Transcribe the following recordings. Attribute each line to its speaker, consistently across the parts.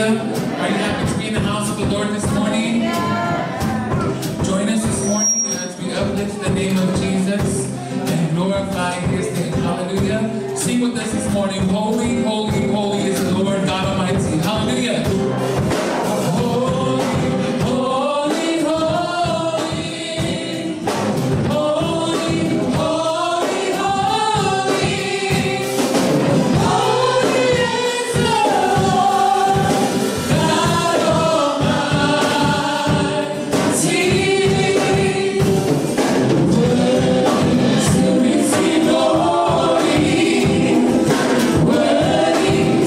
Speaker 1: Are you happy to be in the house of the Lord this morning? Join us this morning as we uplift the name of Jesus and glorify His name. Hallelujah. Sing with us this morning. Holy, holy, holy is the Lord God Almighty. Hallelujah.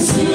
Speaker 2: To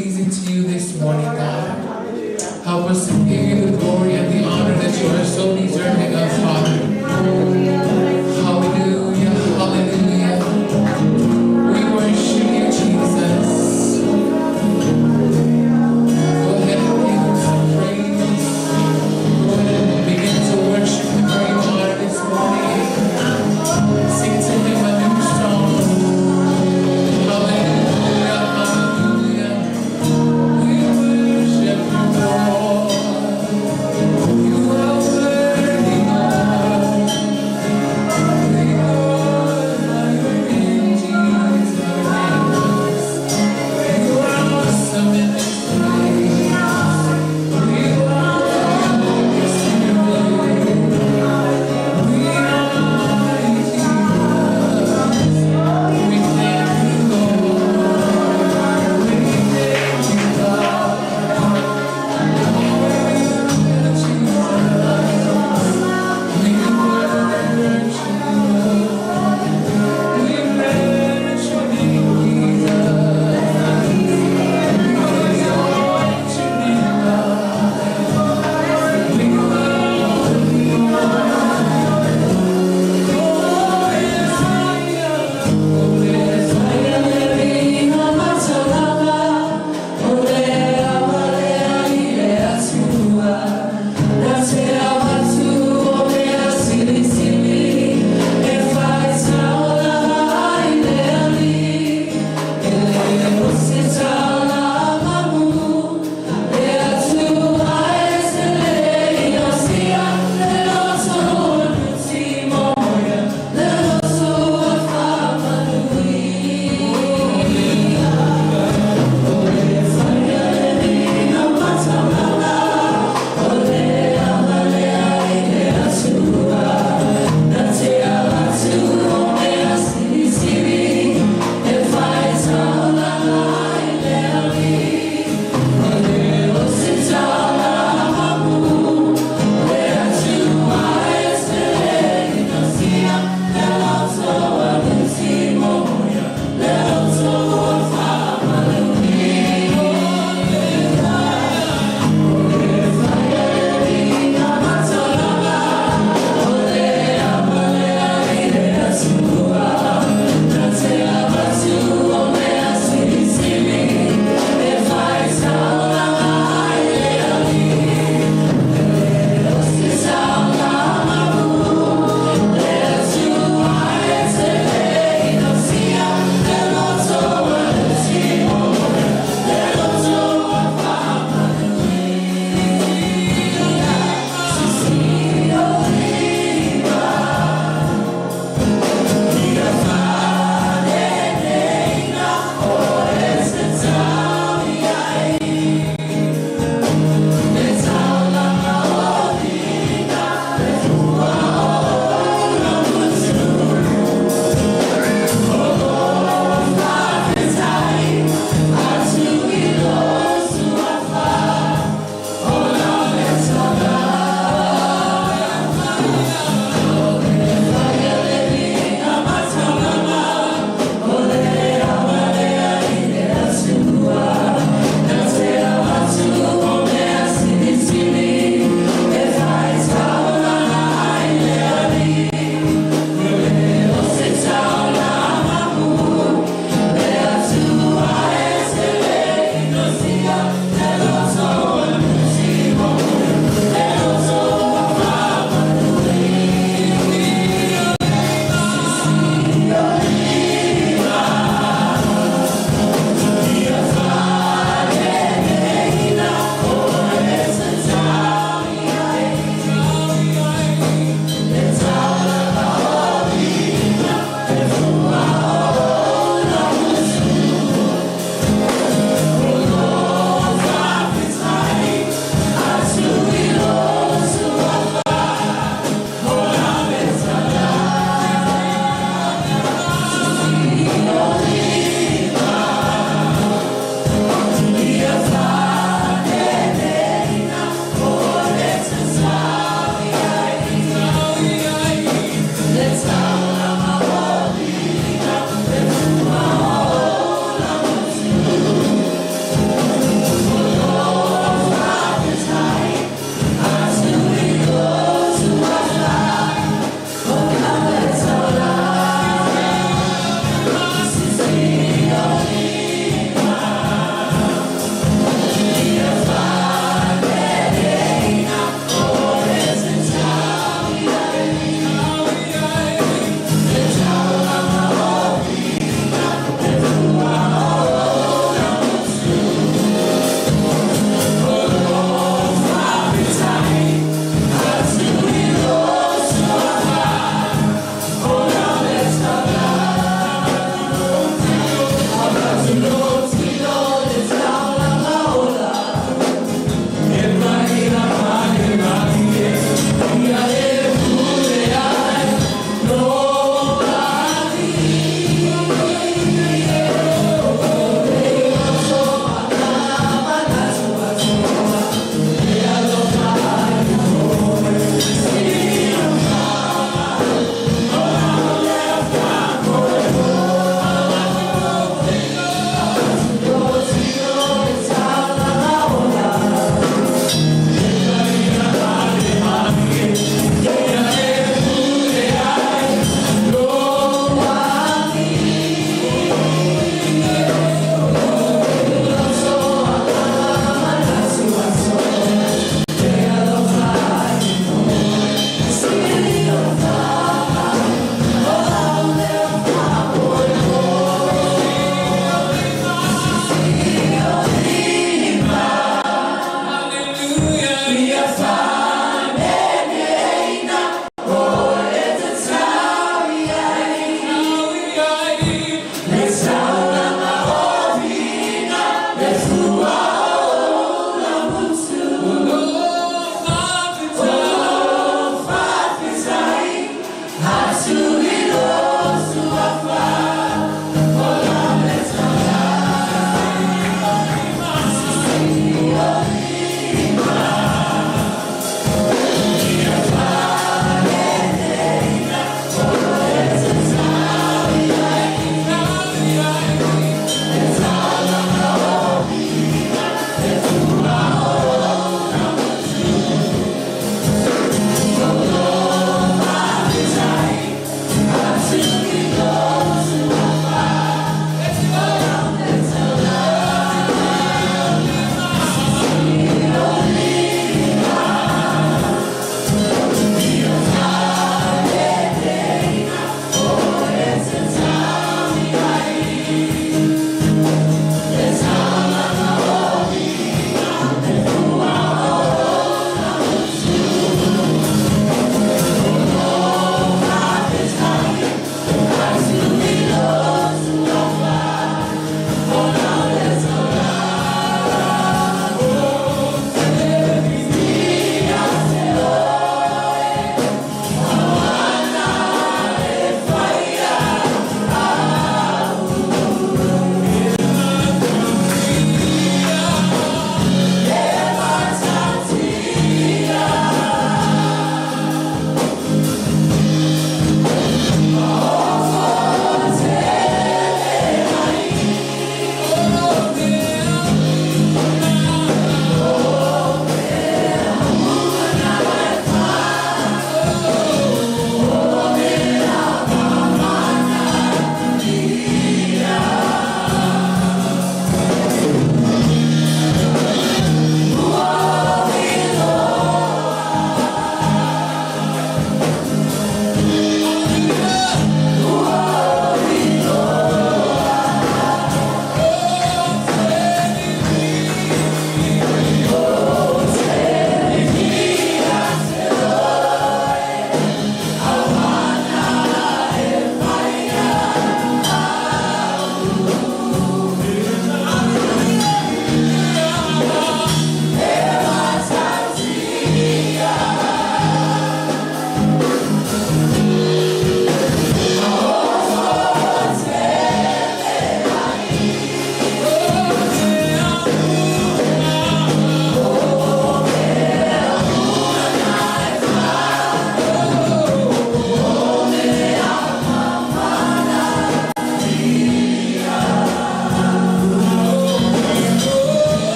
Speaker 1: pleasing to you this morning, God. Help us to give you the glory and the honor that you are so deserving of, Father. Hallelujah, hallelujah. We worship you, Jesus. Go ahead and give him some praise. Go ahead and begin to worship him where you are this morning. Sing to him a new song. Hallelujah, hallelujah. We worship you, Lord. You are worthy.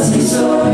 Speaker 2: Paia.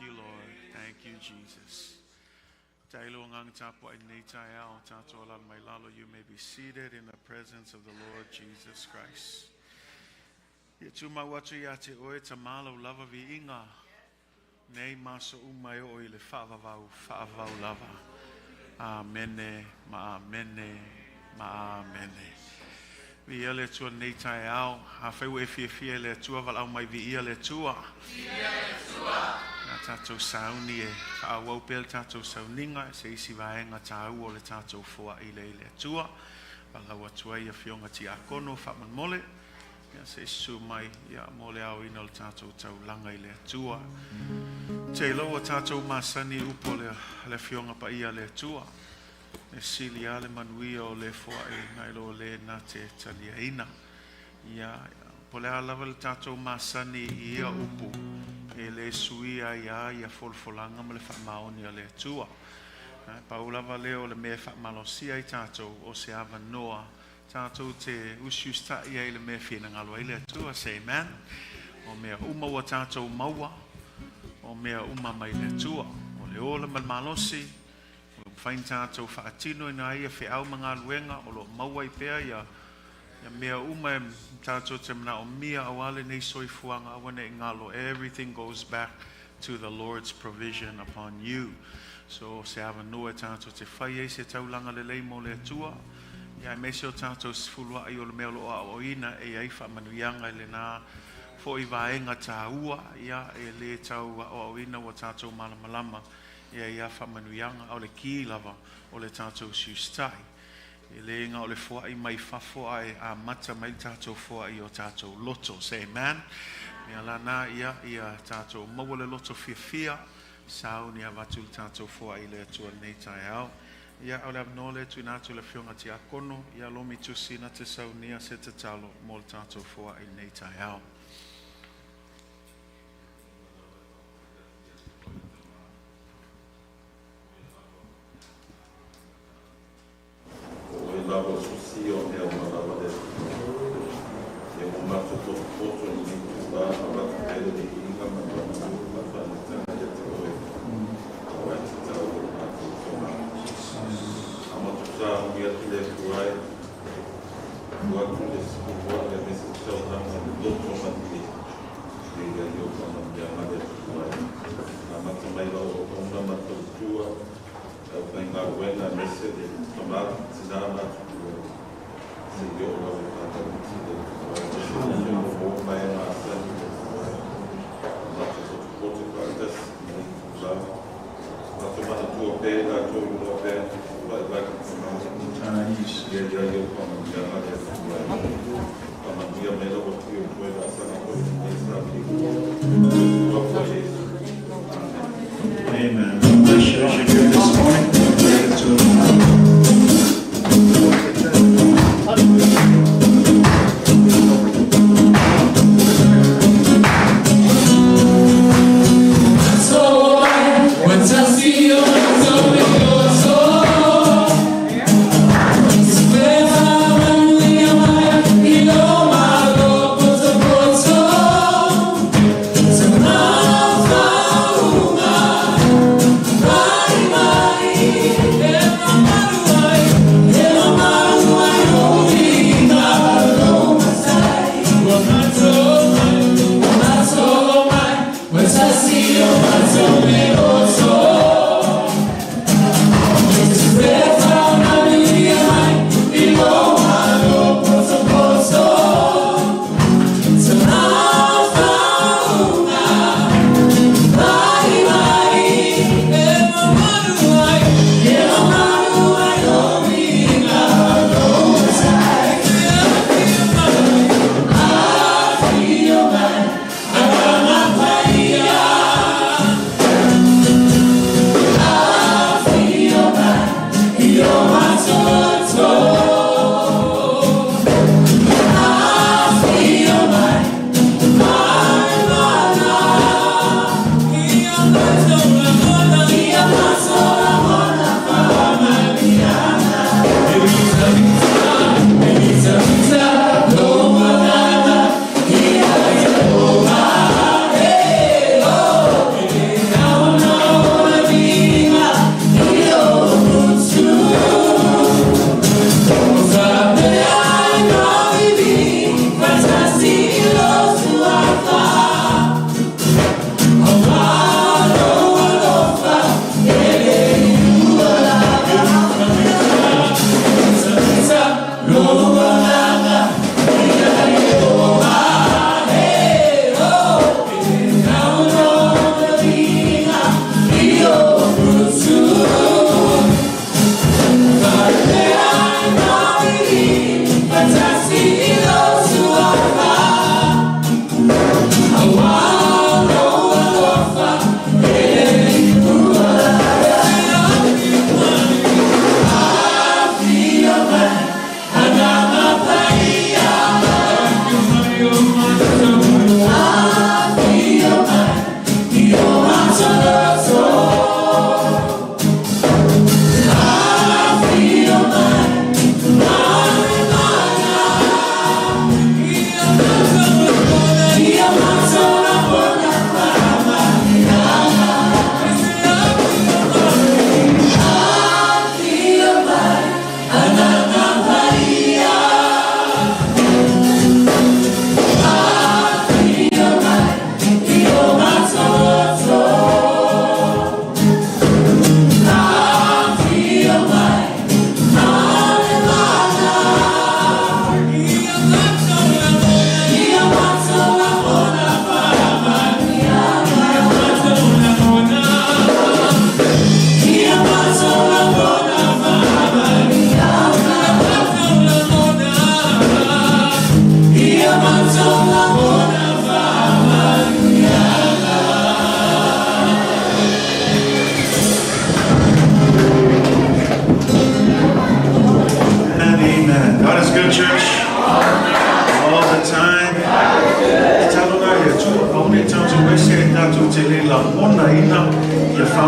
Speaker 2: you, Lord. Thank you, Jesus. Tailo ngang tapo ay nei ao tato la mai lalo. You may be seated in the presence of the Lord Jesus Christ. Yetu mawatu yate oe tamalo lava vi inga. Nei maso umai o ile fa'avau lava. Amene, ma amene, ma amene. Vi ele tua nei tai ao, ha feu e fie le tua val au mai vi ele tua. Na tatou sauni e whaawau pel tatou sauninga, se isi vaenga tāu o le tatou fua i le tua. Walaua tua ia fionga ti a kono, whaman mole. Ia se su mai, ia mole au ina le tatou tau langa i le tua. Te loa tatou masani upo le fionga pa ia le tua. E sili ale manuia o le fua e ngai lo le na te talia ina. Ia, pole alawa le tatou masani ia upo. E le suia ia folafolaga ma le faamaoni a le atua. Paulava leo le mea faamalosia i tatou o se avanoa. Tatou te usiusta'i ai le mea finagalo ai le atua, se amen. O mea uma ua tatou maua, o mea uma mai le atua. O le ola ma le malosi, o fain tatou Faatino ina ia fe'au ma galuega o lo maua i pea ia mea uma tatou te mana o mia awale nei soifuanga awane ingalo. Everything goes back to the Lord's provision upon you. So se ava noa tatou te whai e se taulanga lelei mo le atua. Ia me se o tatou sifulua i o le mea lo o ina e ai whamanuianga i le nā fo i vaenga tāua ia e le tau o ina o tatou malamalama ia whamanuianga o le ki lava o le tatou siustai. E le inga o le fua i mai fafua e a mata mai tatou fua i o tatou loto. Say amen. Mea lana ia tatou maua le loto fia sao ni avatu tatou fua i le atua nei tai au. Ia o le avno le tu natu le fionga ti akono. Ia lomi tusi na te sau nia se te talo mo le tatou fua i nei tai au.
Speaker 3: Lava susi o mea uma lava de e o mato todo foto ni kuba aba kaelo de inga ma ma fa na te te oi o te tau na te toma ama tu sa mia te le kuai ua tu le skua le mesi tau na de doto ma te le ga yo ka na mia ma de kuai ama te mai o ona ma tu tua eu tenho a buena mesa de tomar cidadã se eu não vou fazer eu não vou mais na frente mas eu vou te fazer já para tomar a tua pena a tua pena vai tomar isso e aí eu como já na dessa como dia melhor o que eu vou passar na coisa Amen. Bless you as you do this morning.
Speaker 4: Yeah.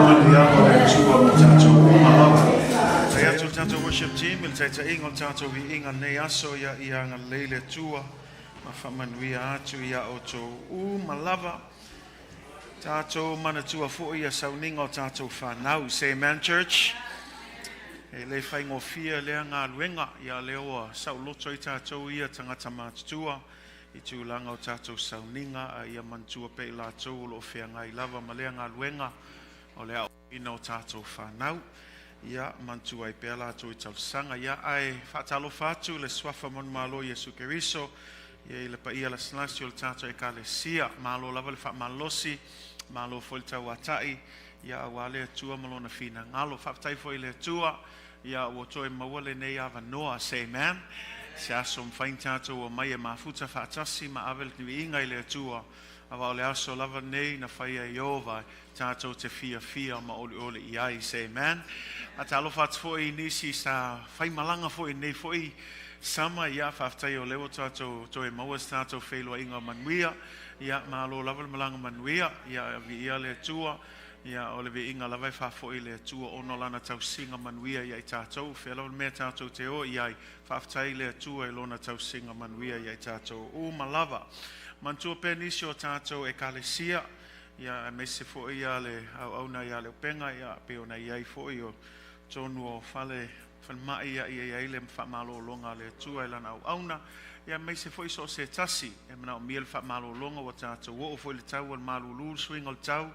Speaker 2: Mamaniago le tua mo tātou malava. Te atu tātou worship team, il te ingo tātou vi inga nei aso ia nga leile tua. Ma whamanuia atu ia o tō malava. Tātou mana tua fo ia sauninga o tātou whanau. Say amen, church. E le whaingo fia lea ngā luenga ia leoa sau loto i tātou ia tangata mātua. I tūlanga o tātou sauninga a ia mantua pe i lātou lo whea ngai lava ma lea ngā luenga o lea o ina o tātou whanau. Ia mantua i pe lātou i tausanga. Ia ai whatalo whātu le swafa mon malo Yesu Keriso. Ia i le pa ia la snasi o le tātou e kalesia. Malo lava le wha malosi. Malo fo le tau atai. Ia awa lea tua malona fina. Ngalo whaptai fo i lea tua. Ia o toi maua lenei ava noa. Say amen. Se aso mwhain tātou o mai e mafuta Faatasi ma avel ni inga i lea tua. Awa o le aso lava nei na whaia i ova tātou te fia ma oli ole i ai. Say amen. A talo whats fo i nisi sa whai malanga fo i nei fo i sama ia whaftai o leo tātou toi maua tātou whailua inga manuia. Ia malo lava malanga manuia. Ia vi ia lea tua. Ia ole vi inga lava whafo i lea tua ono lana tau singa manuia ia i tātou. Whela mea tātou te o i ai whaftai lea tua i lona tau singa manuia ia i tātou. O malava. Mantua penisi o tātou e kalesia. Ia me se fo ia le au na ia le penga ia pe ona ia i fo i o tonu o fale mai ia ia le whamalo longa le tua i lana au na. Ia me se fo i so se tasi. E mana o miel whamalo longa o tātou. O fo i le tau al malu lulu swing al tau.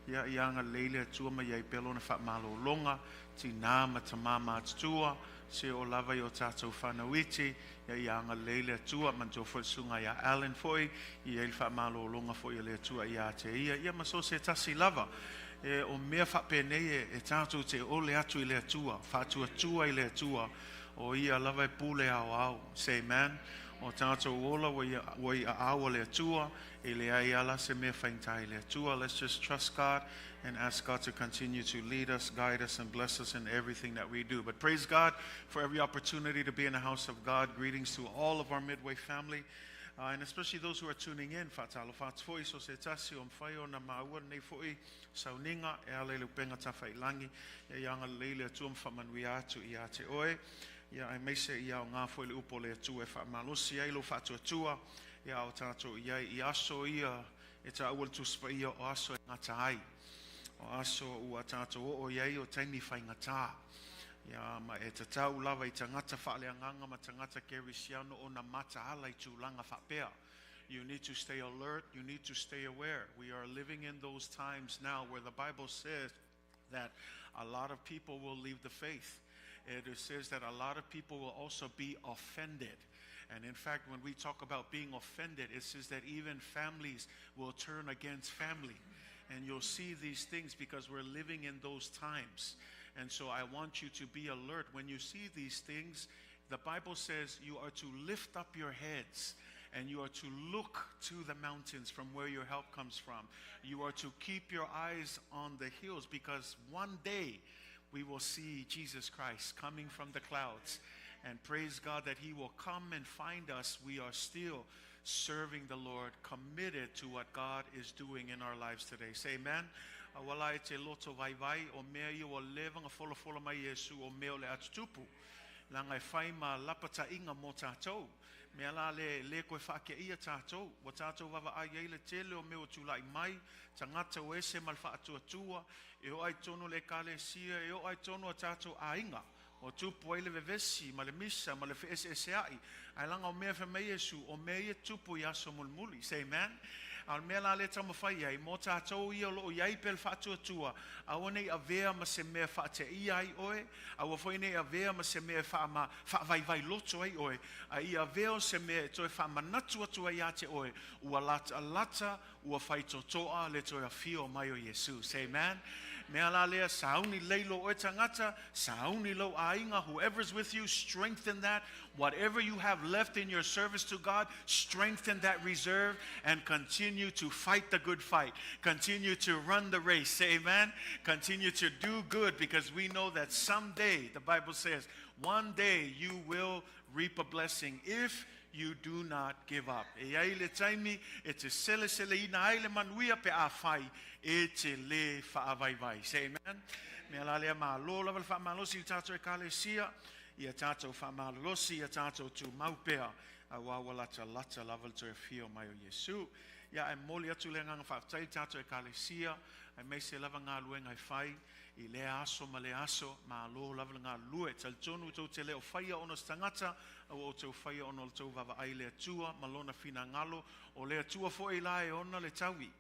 Speaker 2: Ia nga leile tua ma ia i pelo na whamalo longa. Ti nā ma tamama tua. Se o lava i o tātou whanauiti. Ia nga leile tua. Manto fo i sunga ia Allen foi. Ia i whamalo longa fo i le tua ia te ia. Ia ma so se tasi lava. E o mea whapenei e tātou te ole atu i le tua. Whatua tua i le tua. O ia lava i pule au. Say amen. O tātou ola wa i awa le tua. E le ai ala se mea whaintai le tua. Let's just trust God and ask God to continue to lead us, guide us, and bless us in everything that we do. But praise God for every opportunity to be in the house of God. Greetings to all of our Midway family. And especially those who are tuning in. Fatalo fats foi so se tasi o mwhaio na maua nei foi sauninga e ale lupenga tawhai langi e yanga leile atu mwhamanui atu i ate oe. Ia ai meise ia o ngā foi le upo le atu e whamalosi ai lo fatu atua. Ia o tātou iai i aso ia e ta awal tuspa ia o aso e ngata ai. O aso ua tātou o iai o taimi whai ngata. Ia ma e te tau lava i tangata whaale anganga ma tangata kerisiano o na mata ala i tūlanga whapea. You need to stay alert. You need to stay aware. We are living in those times now where the Bible says that a lot of people will leave the faith. It says that a lot of people will also be offended. And in fact, when we talk about being offended, it says that even families will turn against family. And you'll see these things because we're living in those times. And so I want you to be alert. When you see these things, the Bible says you are to lift up your heads and you are to look to the mountains from where your help comes from. You are to keep your eyes on the hills because one day we will see Jesus Christ coming from the clouds. And praise God that he will come and find us. We are still serving the Lord, committed to what God is doing in our lives today. Say amen. Wala e te loto vai o mea i o levanga Folafola mai Yesu o mea o le atutupu. Langa e whai ma lapata inga mo tātou. Mea la le koe whake ia tātou. Wa tātou wawa ai eile tele o mea o tūlai mai. Tangata o ese mal whaatua tua. E o ai tono le kale sia. E o ai tono a tātou a inga. O tupu ai le vevesi, ma le misa, ma le ese ai. Ai langa o mea whamei Yesu, o mea ia tupu i aso mulmuli. Say amen. Al mea la le tama whai ai, mo tātou ia lo o iai pel whaatua tua. Awa nei a vea ma se mea whaate iai oe. Awa whai nei a vea ma se mea whaavai loto ai oe. A ia vea se mea toe whaamanatu atua i ate oe. Ua lata, ua whai totoa le toe a fio mai o Yesu. Say amen. Mea la lea sauni leilo o tangata, sauni lo ainga, whoever's with you, strengthen that. Whatever you have left in your service to God, strengthen that reserve and continue to fight the good fight. Continue to run the race. Say amen. Continue to do good because we know that someday, the Bible says, one day you will reap a blessing if you do not give up. E ai le taimi, e te sele ina ai le manuia pe a whai, e te le whaavai. Say amen. Mea lalea maa lola wale wha malosi i tātou e kālesia, i a tātou wha malosi, i a tātou tu maupea, a wawalata lata laval to e fio mai o Yesu. Ia e moli atu le nganga whaatai tātou e kālesia, ai mei se lava ngā luenga i whai, i le aso ma le aso, ma lo laval ngā lue, tal tonu tau te leo whaia ono stangata, au o tau whaia ono tau wawa ai le atua, malona fina ngalo, o le atua fo e lae ona le taui.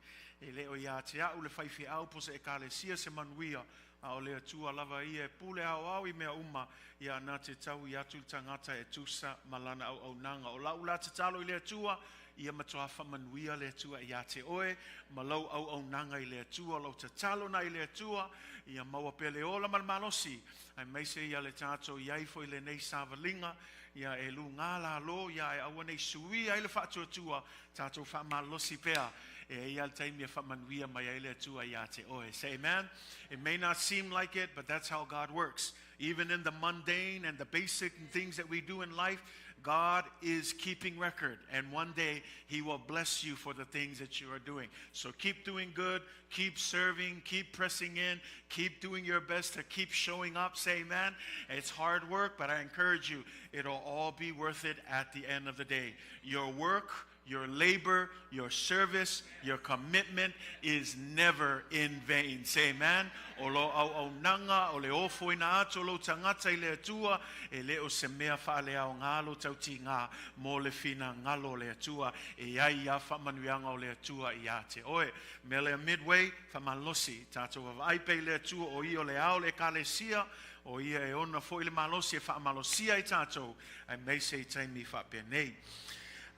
Speaker 2: E leo ia te au le whaifi au po se e kālesia se manuia, a o le atua lava ia e pule au i mea uma, ia nā te tau i atu tangata e tusa malana au nanga. O lau la te talo i le atua, ia matoa whamanuia le atua i a te oe, malau au nanga i le atua, lau te talo na i le atua, ia maua pele ola malmalosi, ai meise ia le tātou iai fo i le nei sāwalinga, ia e lu ngā la lo, ia e aua nei sui ai le whaatua tātou whamalosi pea, e ia le taimia whamanuia mai ai le atua i a te oe. Say amen. It may not seem like it, but that's how God works. Even in the mundane and the basic things that we do in life, God is keeping record, and one day He will bless you for the things that you are doing. So keep doing good, keep serving, keep pressing in, keep doing your best to keep showing up. Say amen. It's hard work, but I encourage you, it'll all be worth it at the end of the day. Your work, your labor, your service, your commitment is never in vain. Say amen. O lo au nanga, o le ofo ina ato lo tangata i le atua, e le o se mea wha le au ngalo tauti ngā, mo le fina ngalo le atua, e ai a whamanuianga o le atua i a te oe. Me le Midway, whamalosi, tātou wa aipe le atua o i o le au le kālesia, o ia e ona fo i le malosi e whamalosia i tātou, ai meise i taimi whapenei.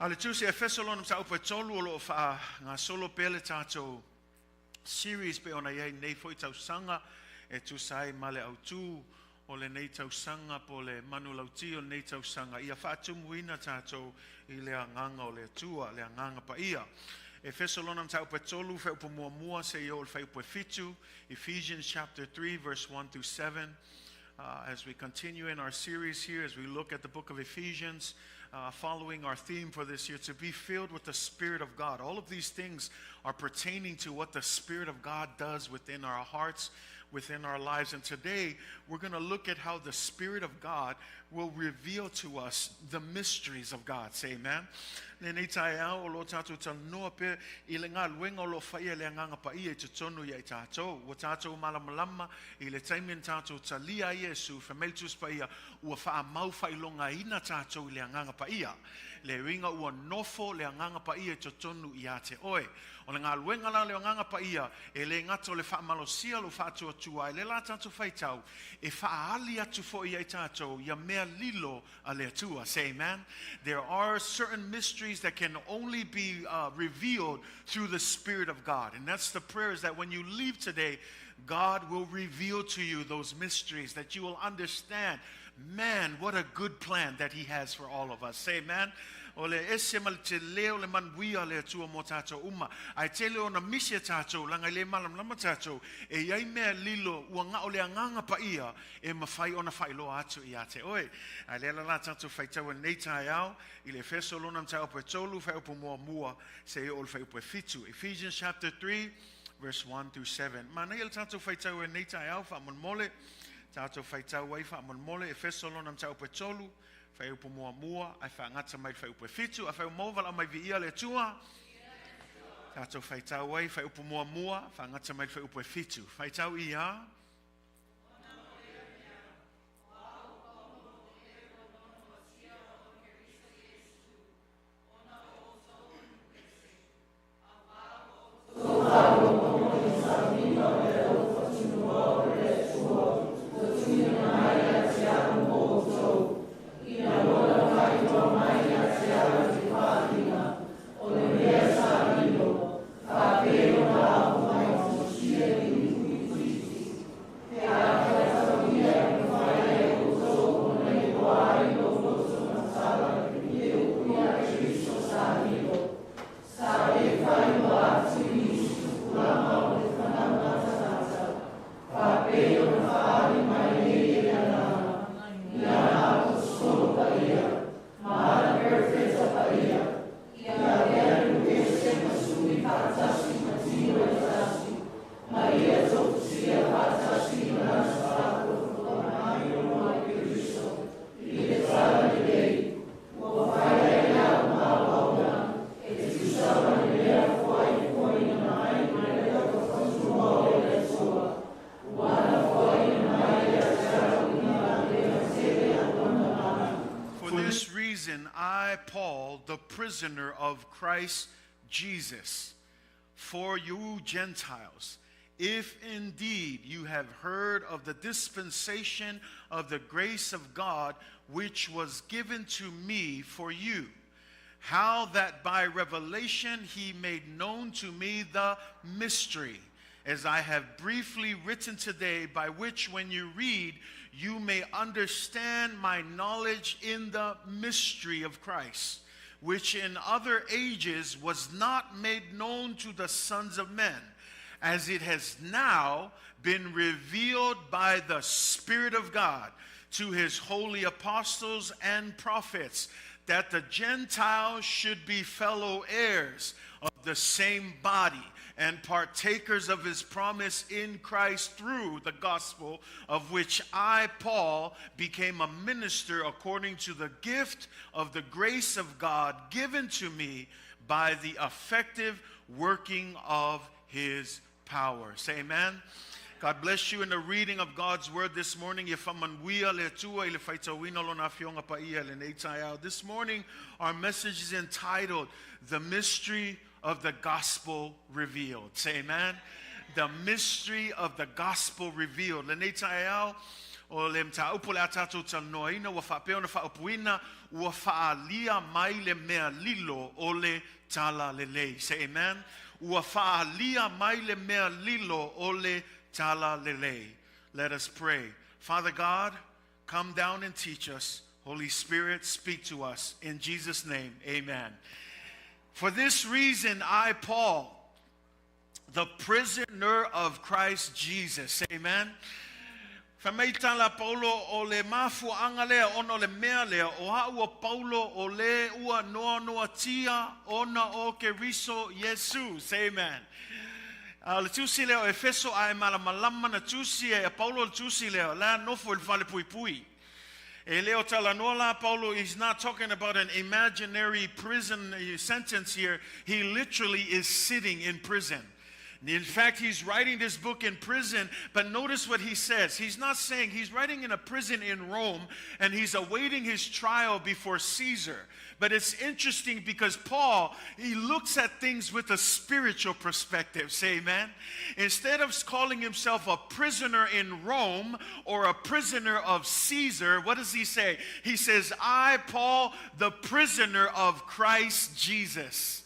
Speaker 2: Ale tusi e fesolon sa upa tolu o lo fa ngā solo pele tātou series pe ona iei nei foi tau sanga e tu sai male au tu o le nei tau sanga po le manu lauti o nei tau sanga ia Faatumuina tātou i le anganga o le tua le anganga Paia. E fesolon sa upa tolu fe upa mua se i o le fe upa fitu Ephesians chapter 3 verse 1 to 7. As we continue in our series here, as we look at the book of Ephesians, following our theme for this year, to be filled with the Spirit of God. All of these things are pertaining to what the Spirit of God does within our hearts, within our lives. And today, we're going to look at how the Spirit of God will reveal to us the mysteries of God. Say amen. Lenei taia o lo tātou tanoa pe I le ngā luenga o lo whaia le anganga Paia I te tonu ia I tātou. Ua tātou malamalama I le taimien tātou talia Iesu, whameltus Paia, ua wha mau whailonga ina tātou I le anganga Paia. Le ringa ua nofo le anganga Paia I te tonu ia te oe. O le ngā luenga la le anganga Paia, e le ngato le wha malosia lo wha atua tua, e le la tātou whaitau, e wha ali atu fo I tātou, ia mea lilo a le atua. Say amen. There are certain mysteries that can only be revealed through the Spirit of God. And that's the prayer, is that when you leave today, God will reveal to you those mysteries, that you will understand, man, what a good plan that He has for all of us. Say amen. O le ese mal te leo le manuia le atua mo tātou uma. Ai te leo na misia tātou, langa le malam lama tātou, e iai mea lilo, ua ngā o le anganga Paia, e mawhai ona whailo atu I a te oe. Ai le la tātou whaitau nei tai au, I le fesolona mtau pe tolu, whai upo mua, se o le whai upo fitu. Ephesians chapter 3, verse 1 through 7. Mana il tātou whaitau nei tai au, wha mon mole, tātou whaitau wai wha mon mole, e fesolona mtau pe tolu, whai upo mua, ai wha ngata mai whai upo fitu, a whai mauwala mai vi ia le tua. Tātou whaitau wai, whai upo mua, wha ngata mai whai upo fitu. Whaitau ia. Paul, the prisoner of Christ Jesus, for you Gentiles, if indeed you have heard of the dispensation of the grace of God, which was given to me for you, how that by revelation he made known to me the mystery, as I have briefly written today, by which when you read, you may understand my knowledge in the mystery of Christ, which in other ages was not made known to the sons of men, as it has now been revealed by the Spirit of God to his holy apostles and prophets, that the Gentiles should be fellow heirs of the same body and partakers of his promise in Christ through the gospel, of which I, Paul, became a minister according to the gift of the grace of God given to me by the effective working of his power. Say amen. God bless you in the reading of God's word this morning. This morning, our message is entitled, The Mystery of the Gospel Revealed. Say amen. The Mystery of the Gospel Revealed. Lenei taeao o le mta upole atato tanoina wa faapeo na faatumuina wa faalia mai le mea lilo o le Tala Lelei. Say amen. Wa faalia mai le mea lilo o le Tala Lelei. Let us pray. Father God, come down and teach us. Holy Spirit, speak to us. In Jesus' name, amen. For this reason, I, Paul, the prisoner of Christ Jesus. Amen. Fameitala Paulo o le mafu angalea ono le mea lea o haua Paulo o le ua noa noa tia ona o ke riso Yesu. Say amen. Le tusi leo Efeso ai malamalama na tusi e Paulo le tusi leo la nofo il fale pui pui. Leo talanola, Paulo is not talking about an imaginary prison sentence here. He literally is sitting in prison. In fact, he's writing this book in prison, but notice what he says. He's not saying he's writing in a prison in Rome and he's awaiting his trial before Caesar. But it's interesting because Paul, he looks at things with a spiritual perspective. Say amen. Instead of calling himself a prisoner in Rome or a prisoner of Caesar, what does he say? He says, I, Paul, the prisoner of Christ Jesus.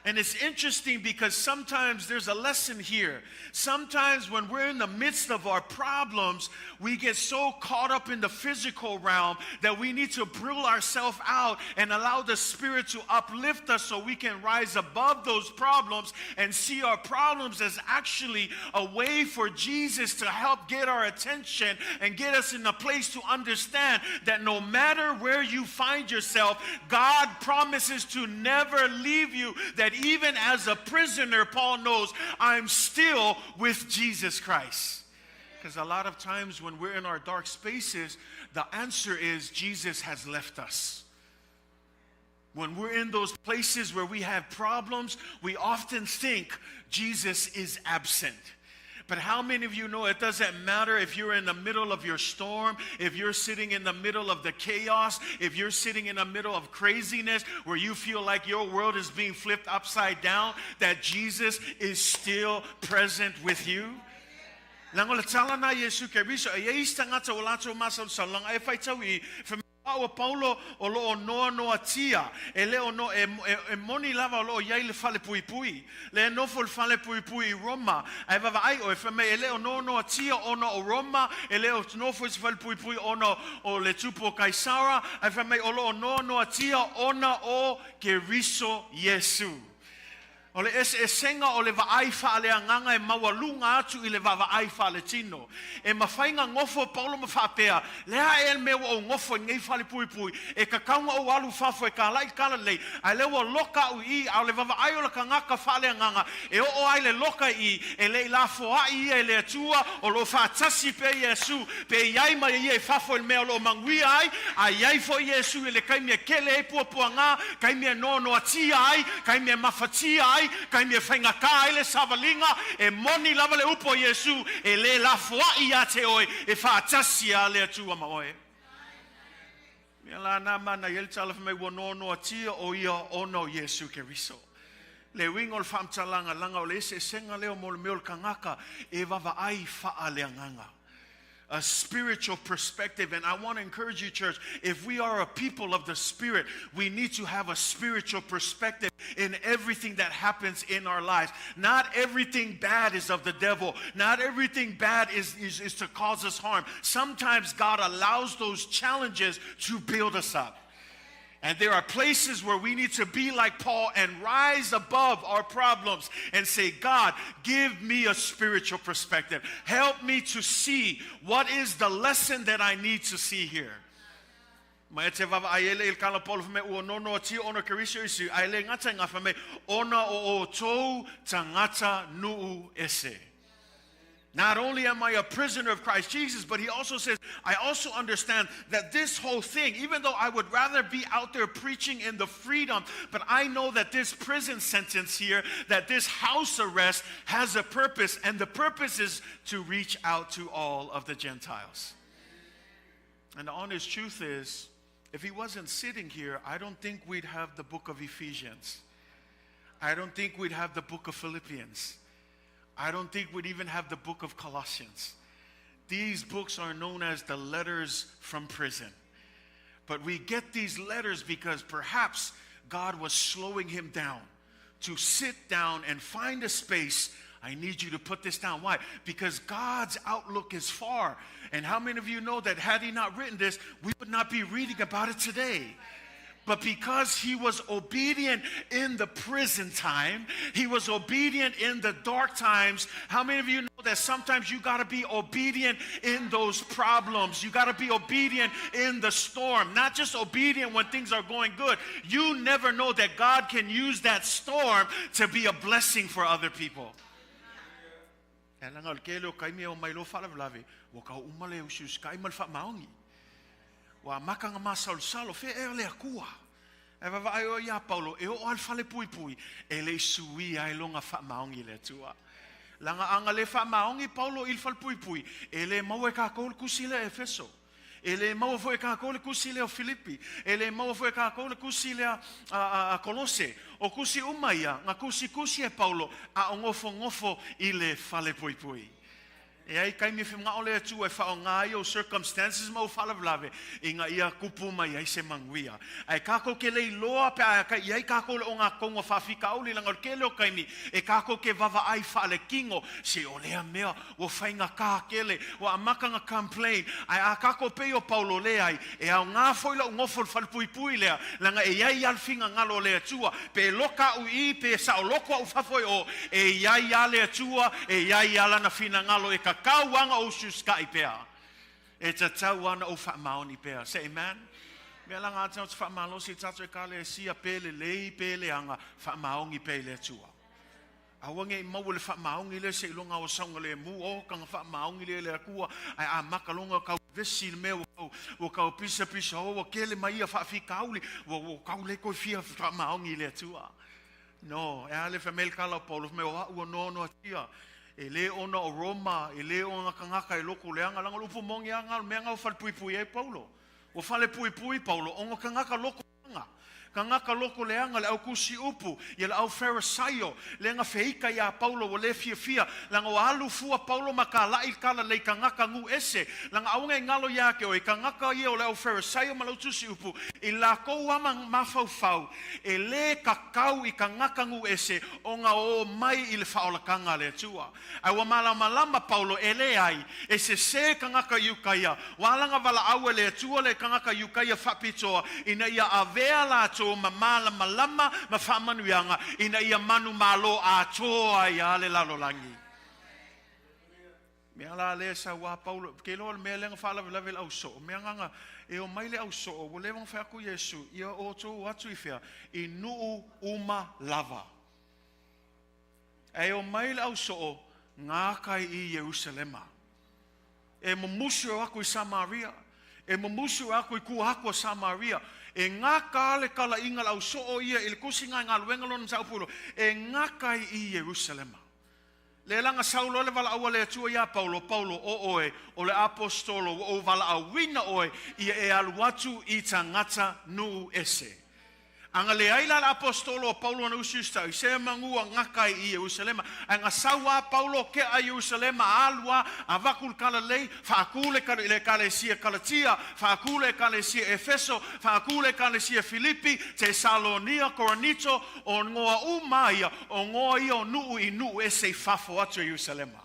Speaker 2: And it's interesting because sometimes there's a lesson here. Sometimes when we're in the midst of our problems, we get so caught up in the physical realm that we need to pull ourselves out and allow the Spirit to uplift us so we can rise above those problems and see our problems as actually a way for Jesus to help get our attention and get us in a place to understand that no matter where you find yourself, God promises to never leave you, that even as a prisoner, Paul knows, I'm still with Jesus Christ. Because a lot of times when we're in our dark spaces, the answer is Jesus has left us. When we're in those places where we have problems, we often think Jesus is absent. But how many of you know it doesn't matter if you're in the middle of your storm, if you're sitting in the middle of the chaos, if you're sitting in the middle of craziness where you feel like your world is being flipped upside down, that Jesus is still present with you? Langola tala na Yesu ke riso e yeista ngata olato masal salang e faitawi o Paulo o lo noa noa tia e le ono e moni lava lo yai le fale pui pui le no fol fale pui pui Roma ai va ai o e me e le ono noa tia ono o Roma e le no fol fale pui pui ono o le tupo Kaisara ai fa me o lo noa noa tia ona o ke riso Yesu. O le senga o le vaai faale anganga e mawalunga atu I le vaai faale tino. E mawhainga ngofo Paulo mawhapea. Lea e mea o ngofo ngei faale pui pui. E kakaunga o alu fafo e ka lai kala lei. Ai lewa loka u I au le vaai o le kangaka faale anganga. E o ai le loka I e le la foa I e le atua o lo Faatasi pe Yesu. Pe iai ma e fafo e mea lo mangui ai. A iai fo Yesu e le kaimia kele e puapuanga. Kaimia no atia ai. Kaimia mafatia ai. Kai me whainga ka ele savalinga e moni lava le upo Yesu e le la foa I a te oe e Faatasi a le atua ma oe. Mea la nama na yel tala me wonono atia o ia ono Yesu Keriso. Le wingol fam talanga langa o le se senga leo mo meol kangaka e vava ai faa leanganga. A spiritual perspective. And I want to encourage you, church, if we are a people of the Spirit, we need to have a spiritual perspective in everything that happens in our lives. Not everything bad is of the devil. Not everything bad is to cause us harm. Sometimes God allows those challenges to build us up. And there are places where we need to be like Paul and rise above our problems and say, God, give me a spiritual perspective. Help me to see what is the lesson that I need to see here. Ona o tou tangata nuu ese. Not only am I a prisoner of Christ Jesus, but he also says, I also understand that this whole thing, even though I would rather be out there preaching in the freedom, but I know that this prison sentence here, that this house arrest has a purpose, and the purpose is to reach out to all of the Gentiles. And the honest truth is, if he wasn't sitting here, I don't think we'd have the book of Ephesians. I don't think we'd have the book of Philippians. I don't think we'd even have the book of Colossians. These books are known as the letters from prison. But we get these letters because perhaps God was slowing him down to sit down and find a space. I need you to put this down. Why? Because God's outlook is far. And how many of you know that had he not written this, we would not be reading about it today? But because he was obedient in the prison time, he was obedient in the dark times. How many of you know that sometimes you got to be obedient in those problems? You got to be obedient in the storm. Not just obedient when things are going good. You never know that God can use that storm to be a blessing for other people. Wa makanga masal salo fe ele akua. E va vai o ia Paulo e o al fale pui pui e le sui ai longa fa maongi le tua. Langa anga le fa maongi Paulo il fal pui pui e le mau e ka ko kusile Efeso. E le mau fo e ka ko kusile o Filipi. E le mau fo e ka ko kusile a Colosse. O kusi umaia nga kusi e Paulo a ngofo i le fale pui pui. E ai kai me finga ole tu e fa nga yo circumstances mo fala blave inga ia kupuma ia se manguia ai kako ke le loa pe ai ia kako o nga kongo fa fika ole langa ke le kai mi e kako ke vava ai fa le kingo se ole mea o fainga ka kele o amaka nga complain ai a kako pe o Paulo le ai e a nga foi la ngofo fal pui pui le langa e ia al finga ngalo le tua pe loka u i pe sa loko u fa foi o e ia le tua e ia la na fina ngalo e kauanga o suska i pea. E ta tauana o whaamaoni pea. Say amen. Mea langa atau te whaamalo si tatu e kale e sia pele lei pele anga whaamaongi pele tua. Awange i mau le whaamaongi le se ilonga o saunga le mu o kanga whaamaongi le akua ai a makalonga kau vesi le mea o kau pisa o kele mai a whaafika auli o kau le koi fia whaamaongi le tua. No, e ale whamel kala Paulo me o ua nono atia. E le ona o Roma, e le ona kangaka e loko leanga langa lupu mongi anga mea ngau fale pui pui e Paulo. O fale pui pui Paulo, onga kangaka loko leanga. Kangaka loko leanga le au kusi upu, ia le au farisaio, leanga feika ia Paulo o le fia langa o alu fua Paulo maka lai kala le kangaka ngu ese, langa aunga ngalo yake o e kangaka ia o le au farisaio malau tusi upu, i la kou ama mafau, e le kakau i kangaka ngu ese, onga o mai i le faolakanga le tua. Ai wa malama Paulo e le ai, e se kangaka yukaia, walanga wala aue le tua le kangaka yukaia whapitoa, ina ia avea la mamala malama mafamanuianga ina ia manu malo a toa ia le lalolangi. Mea la le sa wa Paulo ke lo me lenga fala level au so mea nga e o mai le au so o le wang fa ku Yesu ia o to atu ifia i nuu uma lava. E o mai le au so nga kai i Jerusalema. E mo musu aku i Samaria. E mo musu aku i ku aku Samaria. E ngā kale kala inga lau so o ia ili kusinga ngā luenga lona sa upulo. E ngā kai i Jerusalema. Le langa saulo le vala awa le tua ia Paulo o oe o le apostolo o vala awina oe ia e aluatu I tangata nu ese. Anga le aila la apostolo Paulo na ususta I se mangua ngakai I Jerusalema anga sawa Paulo ke a Jerusalema alua avakul kala lei faakule le kalesia Galatia faakule kalesia Efeso faakule kalesia Filipi Tesalonia Korinto o ngoa umaia o ngoa I o nuu I nuu ese fafo atu Jerusalema.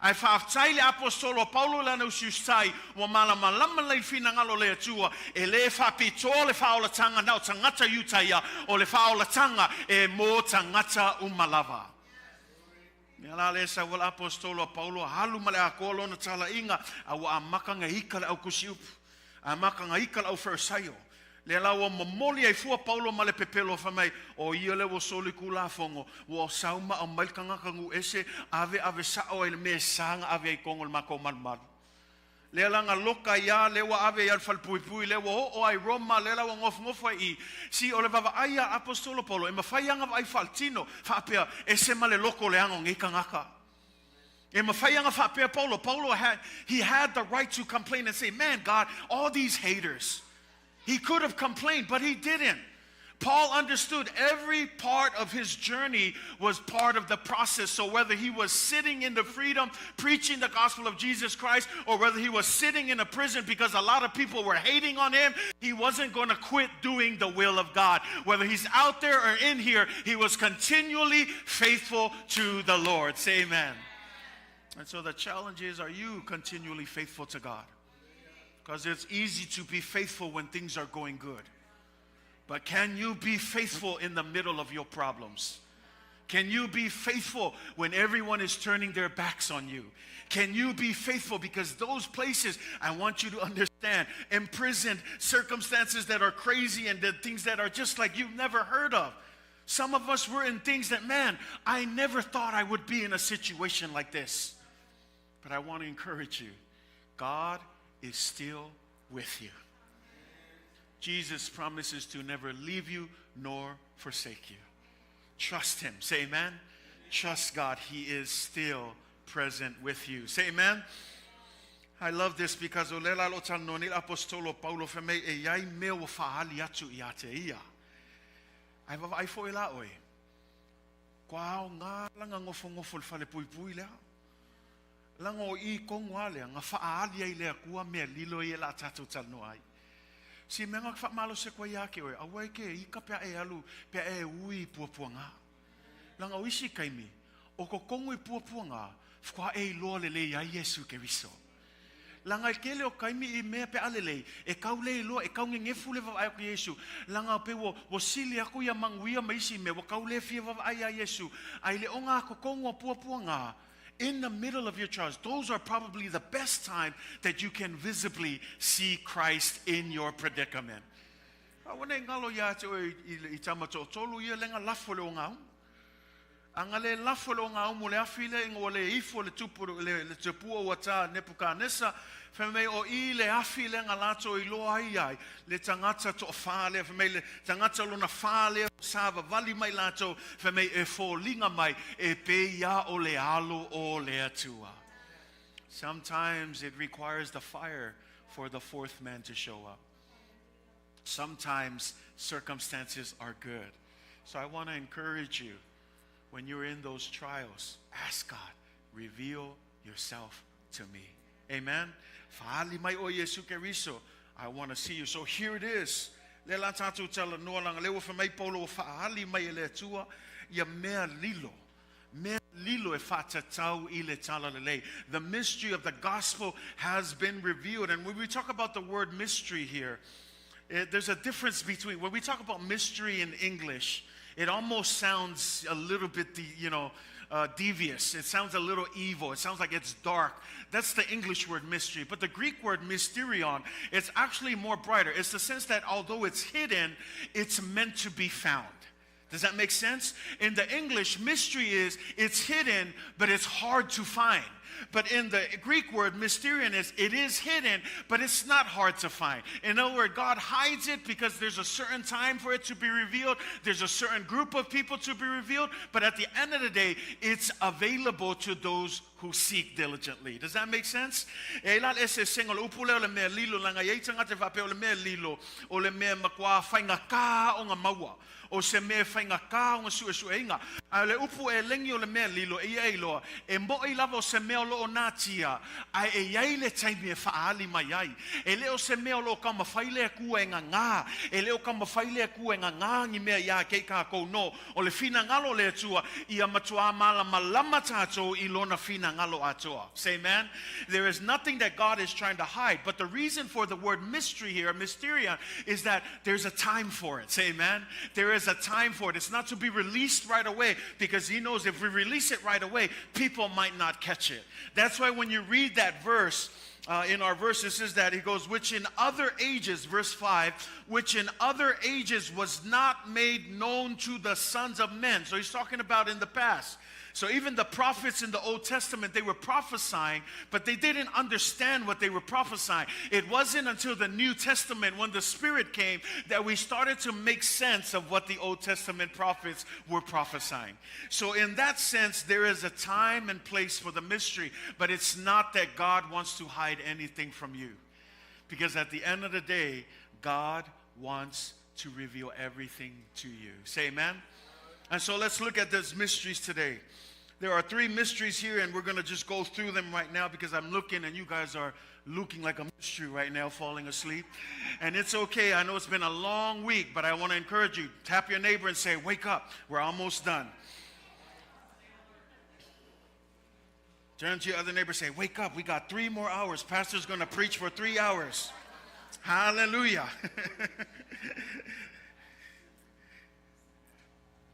Speaker 2: Ai faaftaile apostolo Paulo lana usustai wa malamalama le finangalo le atua e le faapito le faola tanga na tangata yutaia o le faola tanga e mo tangata umalava. Ngala le sa wala apostolo Paulo halu male akolo na tala inga awa amaka nga hikala au kusiup amaka nga hikala au fersaio. Le lawa momoli ai fua Paulo male pepelo fa mai o ia le wo soli kula fongo wo sauma o malkanga kangu ese ave sao ele me sanga ave ai kongol mako malmal le langa loka ya le wa ave ya fal pui le wo o ai Roma le lawa ngof ai si o le vava aia apostolo Paulo e mafaianga ai fal Tino fa apea ese male loko le ango ngikangaka e mafaianga fa apea Paulo had the right to complain and say, man, God, all these haters. He could have complained, but he didn't. Paul understood every part of his journey was part of the process. So whether he was sitting in the freedom, preaching the gospel of Jesus Christ, or whether he was sitting in a prison because a lot of people were hating on him, he wasn't going to quit doing the will of God. Whether he's out there or in here, he was continually faithful to the Lord. Say amen. And so the challenge is, are you continually faithful to God? Because it's easy to be faithful when things are going good. But can you be faithful in the middle of your problems? Can you be faithful when everyone is turning their backs on you? Can you be faithful? Because those places, I want you to understand, imprisoned, circumstances that are crazy and the things that are just like you've never heard of. Some of us were in things that, man, I never thought I would be in a situation like this. But I want to encourage you. God is still with you. Jesus promises to never leave you nor forsake you. Trust him. Say amen. Trust God. He is still present with you. Say amen. I love this because olela lo tano ni apostolo Paulo feme e yai me o fahali atu iate ia. Ai foi la oi. Kwao nga langa ngofo fale pui lea. Lango I kongwale nga faali ai le kua mea lilo I la tatu tano ai. Si menga fa malo se kwa yake oi awai ke I ka pea e alu pea e ui puapuanga. Langa uisi kaimi o ko kongu I puapuanga fkwa e loa lelei ai Yesu Keriso. Langa kele o kaimi I mea pea lelei e kau le loa e kau ngefu le vava ai ko Yesu. Langa pe wo sili aku ya manguia maisi me wo kau le fia vava ai Yesu. Ai le onga ko kongu puapuanga. In the middle of your trials, those are probably the best time that you can visibly see Christ in your predicament. Awane ngalo ya te I tamato tolu ia lenga lafole o ngau. Angale lafole o ngau mo le afile ngole ifo le tupu le tupua wata Nebuchadnezzar feme o I le afile ngalato I loa ai le tangata to fale feme le tangata lona fale sava vali mai lato feme e fo linga mai e pe ya o le alo o le atua. Sometimes it requires the fire for the fourth man to show up. Sometimes circumstances are good. So I want to encourage you, when you're in those trials, ask God, reveal yourself to me. Amen. Faali mai o Yesu Keriso, I want to see you. So here it is. Le la tatu tala noa langa lewa fa mai Paulo faali mai le tua ia mea lilo. Mea lilo e fatatau I le Tala Lelei. The mystery of the gospel has been revealed. And when we talk about the word mystery here, there's a difference between, when we talk about mystery in English, it almost sounds a little bit, devious. It sounds a little evil. It sounds like it's dark. That's the English word mystery. But the Greek word mysterion, it's actually more brighter. It's the sense that although it's hidden, it's meant to be found. Does that make sense? In the English, mystery is, it's hidden, but it's hard to find. But in the Greek word, mysterion it is hidden, but it's not hard to find. In other words, God hides it because there's a certain time for it to be revealed. There's a certain group of people to be revealed. But at the end of the day, it's available to those who seek diligently. Does that make sense? E la ese sengol upule o le mea lilo langa yeitanga te vape o le mea lilo o le mea makua whainga ka o ngā maua o se mea whainga ka o ngā suesueinga. A le upu e lengi o le mea lilo e iei loa e mo i lava o se mea lo o nātia ai e iei le taimi e whaali mai ai. E leo se mea lo ka mawhaile a kua e ngā ngā. E leo ka mawhaile a kua e ngā ngā ngi mea ia kei ka kou no. O le fina ngalo le atua i a matua malama lama tātou i lona fina ngalo atoa. Say amen? There is nothing that God is trying to hide. But the reason for the word mystery here, mysterion, is that there's a time for it. Say amen? There is a time for it. It's not to be released right away because he knows if we release it right away, people might not catch it. That's why when you read that verse, in our verse, it says that he goes, which in other ages, verse 5, which in other ages was not made known to the sons of men. So he's talking about in the past. So even the prophets in the Old Testament, they were prophesying, but they didn't understand what they were prophesying. It wasn't until the New Testament, when the Spirit came, that we started to make sense of what the Old Testament prophets were prophesying. So in that sense, there is a time and place for the mystery, but it's not that God wants to hide anything from you. Because at the end of the day, God wants to reveal everything to you. Say amen? And so let's look at those mysteries today. There are 3 mysteries here, and we're going to just go through them right now because I'm looking, and you guys are looking like a mystery right now, falling asleep. And it's okay. I know it's been a long week, but I want to encourage you. Tap your neighbor and say, wake up. We're almost done. Turn to your other neighbor and say, wake up. We got 3 more hours. Pastor's going to preach for 3 hours. Hallelujah.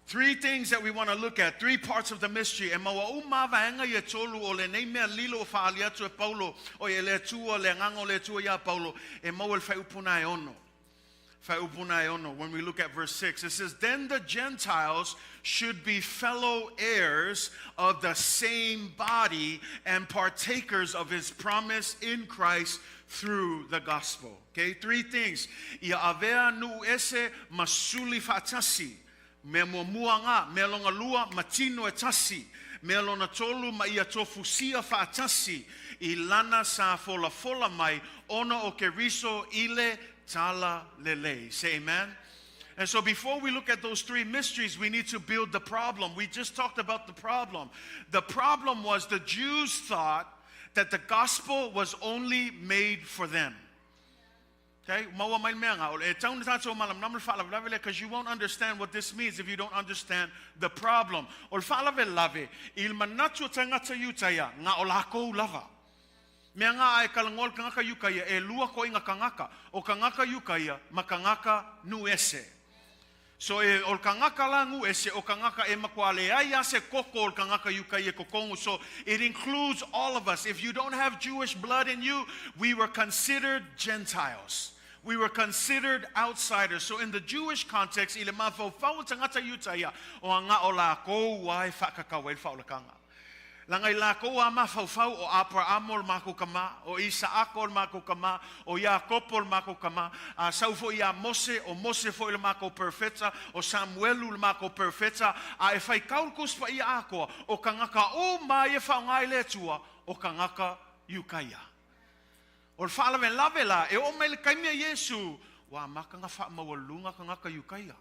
Speaker 2: 3 things that we want to look at, 3 parts of the mystery. E maua uma vaenga ia tolu o lenei mea lilo o whaaliatu e Paulo o e le tua le ngango le tua ia Paulo e maua le whaupuna e ono. Whaupuna e ono. When we look at verse 6, it says, then the Gentiles should be fellow heirs of the same body and partakers of his promise in Christ through the gospel. Okay, 3 things. Ia avea nu ese masuli Faatasi. Me muanga, me longa lua, matino e Tasi, me lona tolu ma ia Tofusia Faatasi, I lana sa Folafola mai, ona o keriso ile Tala Lelei. Say amen? And so before we look at those 3 mysteries, we need to build the problem. We just talked about the problem. The problem was the Jews thought that the gospel was only made for them. Okay, because you won't understand what this means if you don't understand the problem. Mea ngā ai kalangol kangaka yukaya e lua ko inga kangaka o kangaka yukaya ma kangaka nu ese. So e ol kangaka la ngu ese o kangaka e makwale ai ase koko ol kangaka yukaya kokongu. So it includes all of us. If you don't have Jewish blood in you, we were considered Gentiles. We were considered outsiders. So in the Jewish context, ile mafo fau tangata yutaya o nga ola ko wai fakakawel faulakanga. Langai la ko ama fau o Abraham mako kama o Isaac mako kama o Jacob mako kama a saufo ia Mose o Mose foi le mako perfeta o Samuel le mako perfeta a e fai kaulkus pa ia ako o kangaka o mai e fa ngai le tua o kangaka yukaya. O fala ven lavela e o mele kaimia Yesu wa makanga fa mawalunga kangaka yukaya.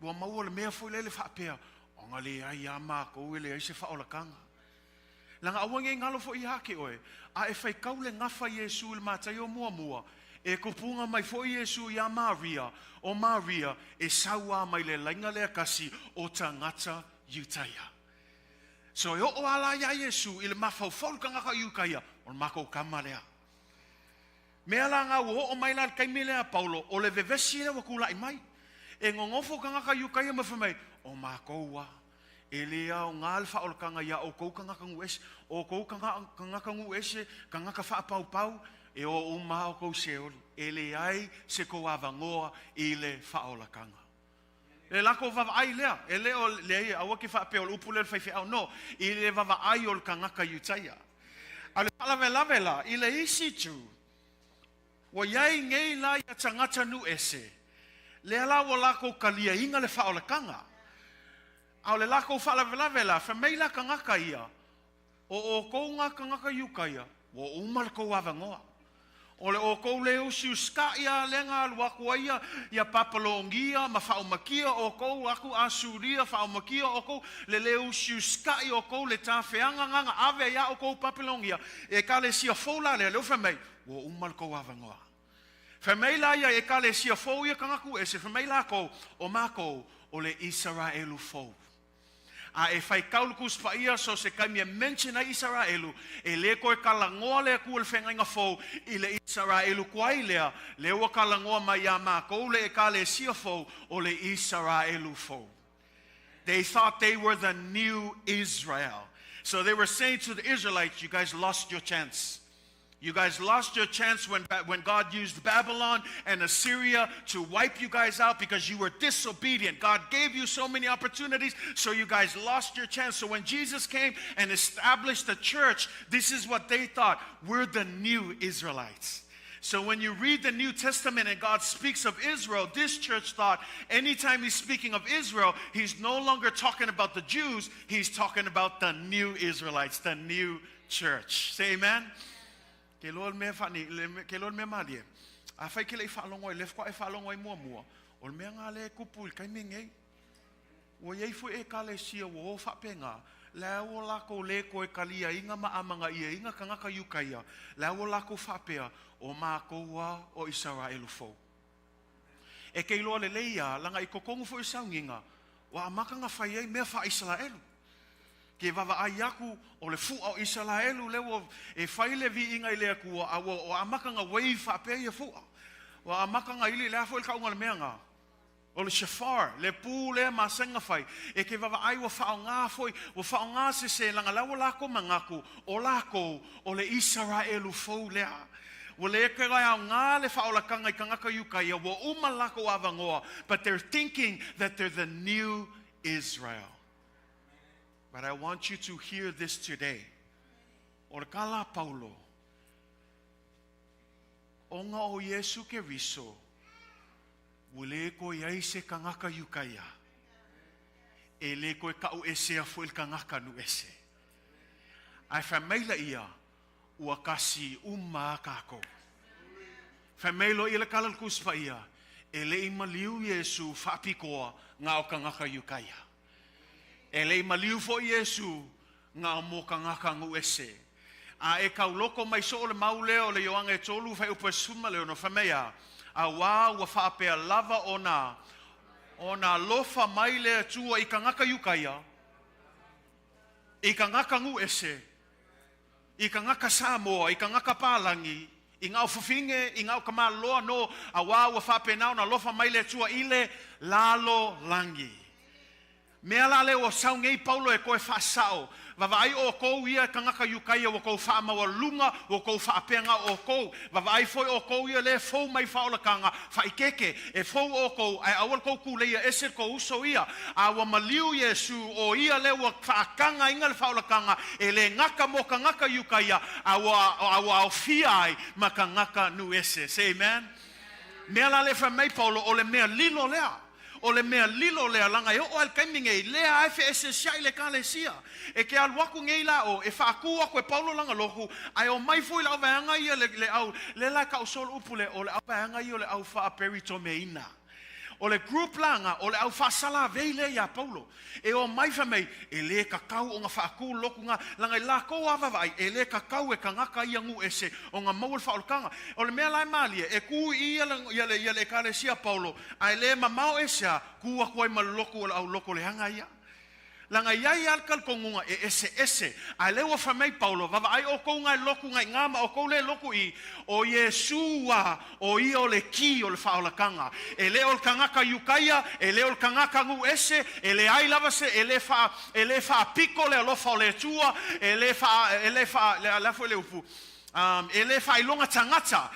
Speaker 2: Wa mawole mea foi le fa pea. Ngali ai ama ko ele ai se fa ola kanga. Langa awange ngalo fo I hake oe. A e fai kaule ngafa Yesu le matai o mua e kupunga mai fo Yesu ia Maria o Maria e saua mai le lainga le kasi o tangata yutaya. So e o ala ia Yesu I le mafau fol kanga ka yukaya o mako kamalea. Mea langa o mai la kaimele a Paulo o le vevesi le wakula I mai. E ngongofo kanga ka yukaya mafamai o makoua Elia o ngalfa o kanga ya o kou kanga kangu ese o kou kanga kangu ese kanga ka fa pau pau e o uma o kou seoli ele ai se ko avangoa ile fa o kanga. Le lako vavaai lea. E leo lei awa ki whaapea o upu leo whaiwhi au no. I le vavaai o le kangaka yutaia. A le palavelavela, i le isi tu. Wa iai ngei la ia tangata nu ese. Le ala wa lako kalia inga le whao le kanga. Au le lako palavelavela, whameila kangaka ia. O kounga kangaka yukaia. Wa umal ko wavangoa. Ole o kou leo si uska ia lenga aluakua ia papalongia ma whaumakia o kou aku asuria whaumakia o kou le leo si uska ia o kou le tawhianga nganga ave ia o kou papalongia e ka le sia fola leo whamei wo umal kou avangoa whamei la ia e ka le sia fou ia kangaku e se whamei la kou o mako o le Israelu fou a e fai kaulukus pa ia so se kaimia mention a Israelu e le koe kalangoa le ku le whengainga fou i le Israelu kuai lea le ua kalangoa mai a mako le e ka le sia fou o le Israelu fou. They thought they were the new Israel. So they were saying to the Israelites, you guys lost your chance. You guys lost your chance when God used Babylon and Assyria to wipe you guys out because you were disobedient. God gave you so many opportunities, so you guys lost your chance. So when Jesus came and established the church, this is what they thought. We're the new Israelites. So when you read the New Testament and God speaks of Israel, this church thought anytime he's speaking of Israel, he's no longer talking about the Jews, he's talking about the new Israelites, the new church. Say amen? Ke lol me fani ke lol me malie a fai ke le falongo le fa falongo mo o me nga le kupul kai mengei o ye fu e ka le sia wo fa penga la o la ko le ko e kalia inga ma amanga ia inga kanga ka yukaia la o la ko fa pea o ma ko wa o Israel fo e ke lo le leia langa i kokongu fo isanginga wa amaka nga fai me fa Israel ke vava ayaku o le fu o Israelu le o e faile vi inga ile ku o amaka nga wei fa pe ia fu o amaka nga ile le fo le ka nga le menga o le shafar le pu le masenga fai e ke vava ai o fa nga foi o fa nga se langa la la ko mangaku o la ko o le Israelu fo le o le ke ga nga le fa o la kanga kanga ka yukai o umala ko avangoa but they're thinking that they're the new Israel. But I want you to hear this today. Orkala Paulo. Onga o Yesu ke riso. Wule ko yai se kangaka yukaya. Ele ko ka o ese afo el kangaka nu ese. Ai famela ia ua kasi umma kako. Famelo ile kalal kuspa ia. Ele imaliu Yesu fapikoa nga o kangaka yukaya. Ele maliu fo Yesu nga mo kangaka ngu ese a e kauloko mai so le maule o le yoanga e tolu fai upo suma le no famea a wa fa pe lava ona lofa mai le tua i kangaka yukaia i kangaka ngu ese i kangaka Samoa i kangaka Palangi i ngau fufinge i ngau kamaloa no a wa fa pe na ona lofa mai le tua ile lalo langi mea lale o saungei Paulo e koe whaasao. Vavai o kou ia kangaka yukaia o kou whaamawa lunga o kou whaapenga o kou. Vavai foi o kou ia le fau mai whaolakanga whaikeke. E fau o kou ai awal kou kuleia eser kou uso ia. Awa maliu Yesu o ia le wa whaakanga inga le whaolakanga e le ngaka mo kangaka yukaia awa o fiai ma kangaka nu ese. Say amen? Mea lale whamei Paulo o le mea lilo lea. O le mea lilo lea langa e o al kaimingei lea ai fe ese siai le kalesia e ke alwaku ngei la o e whaaku ako e Paulo langa loku ai o mai fui la au vaanga ia le au le la ka usol upule o le au vaanga ia o le au wha perito meina o le group langa o le au whaasala veile ia Paulo e o mai whamei e le kakau o nga whaaku loku nga langa i la kou avavai e le kakau e kangaka ia ngu ese o nga maul whaolkanga o le mea lai malia e ku ia le kalesia Paulo ai le mamao esea ku a kuai maloko o le au loko le hanga ia langa iai alkal kongunga e ese ai le wa whamei Paulo vava ai o kou ngai loku ngai ngama o kou le loku i o Yesua o i o le ki o le whaolakanga e le o le kangaka yukaia e le o le kangaka ngu ese e le ai lava se e le wha piko le alofa o le tua e le wha lafo le upu e le whailonga tangata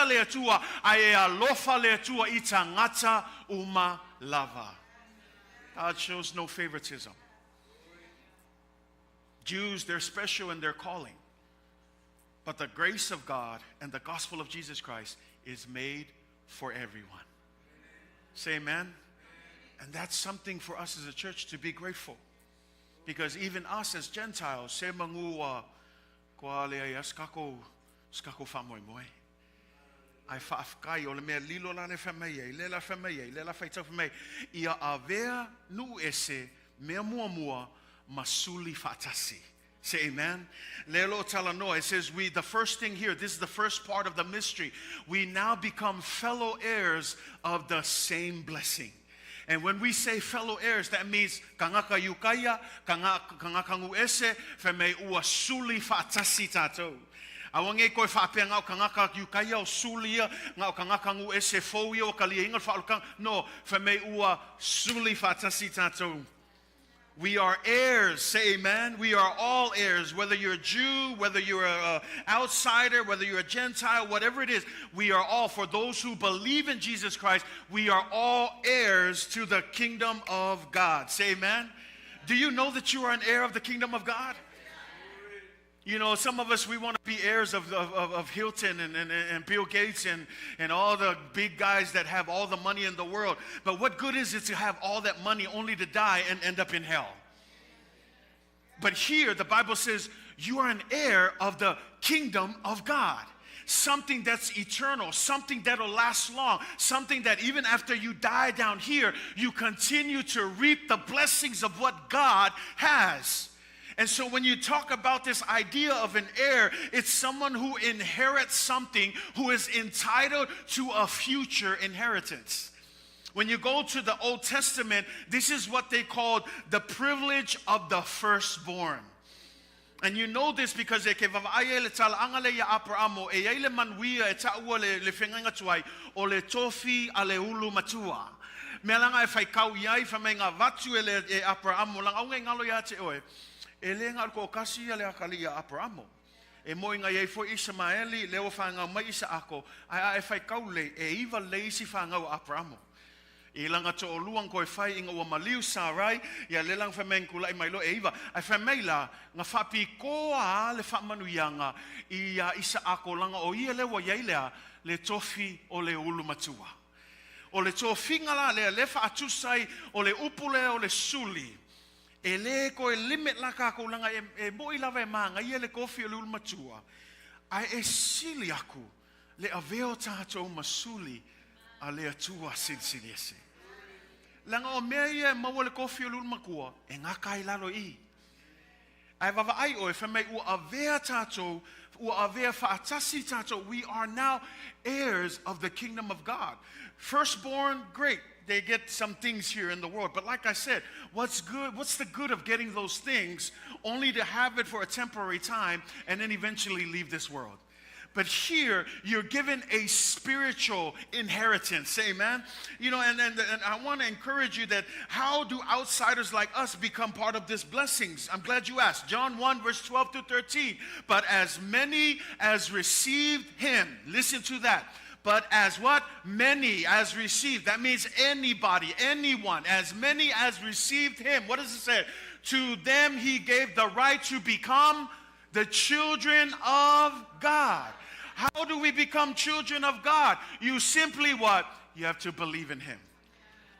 Speaker 2: le atua ai e alofa le atua i tangata uma lava. God shows no favoritism. Jews, they're special in their calling. But the grace of God and the gospel of Jesus Christ is made for everyone. Say amen. And that's something for us as a church to be grateful. Because even us as Gentiles, se mangua kwa lea skako famoimoe. Ai faafkai o le mea lilo la ne whamei, lela whamei, lela whaitau whamei. Ia avea nu ese mea mua ma Suli Faatasi. Say amen. Lelo Tala Noa, it says the first thing here, this is the first part of the mystery. We now become fellow heirs of the same blessing. And when we say fellow heirs, that means kangaka yukaya, kangaka ngu ese, whamei ua Suli Faatasi tatou. Awange koe whapea ngau kangaka yukaya o Sulia, ngau kangaka ngu ese fōia o kalia inga whaolukang. No, whamei ua Suli Faatasi tatou. We are heirs, say amen. We are all heirs, whether you're a Jew, whether you're an outsider, whether you're a Gentile, whatever it is. We are all, for those who believe in Jesus Christ, we are all heirs to the kingdom of God. Say amen. Do you know that you are an heir of the kingdom of God? You know, some of us, we want to be heirs of Hilton and Bill Gates and all the big guys that have all the money in the world. But what good is it to have all that money only to die and end up in hell? But here, the Bible says, you are an heir of the kingdom of God. Something that's eternal, something that'll last long, something that even after you die down here, you continue to reap the blessings of what God has. And so when you talk about this idea of an heir, it's someone who inherits something, who is entitled to a future inheritance. When you go to the Old Testament, this is what they called the privilege of the firstborn. And you know this because le tofi ale ulu matua. Mea langa e whaikau iai whameinga vatu e Abrahamo langa aunga ngalo ia te oe. E lenga ko kasi ale akali ia Abrahamo. E moinga iei fo Ismaeli leo whanga mai isa ako. Ai e whaikau le e iwa leisi whanga o Abrahamo. I langa to o luang koe whai inga ua maliu sarai, ia lelang whameng kula i mailo e iwa. Ai whameila, nga whapi koa le whamanu ianga, i isa ako langa o ia lewa iailea le tofi o le ulu matua. O le tofinga la le whaatusai, o le upule o le Suli. E le koe limit la kako langa e moi lawe manga, ia le kofi o le ulu matua. Ai e sili aku, le aveo tātou masuli, a le atua silsili ese. Langa o mea ia maua le kofi o lulu makua, e ngaka I lalo I. Ai wawa ai oe, whamei ua avea tātou, ua avea Faatasi tātou, we are now heirs of the kingdom of God. Firstborn, great, they get some things here in the world. But like I said, what's the good of getting those things only to have it for a temporary time and then eventually leave this world? But here, you're given a spiritual inheritance. Say amen? You know, and I want to encourage you that how do outsiders like us become part of this blessings? I'm glad you asked. John 1, verse 12 to 13. But as many as received him, listen to that. But as what? Many as received. That means anybody, anyone. As many as received him. What does it say? To them he gave the right to become the children of God. How do we become children of God? You simply what? You have to believe in him.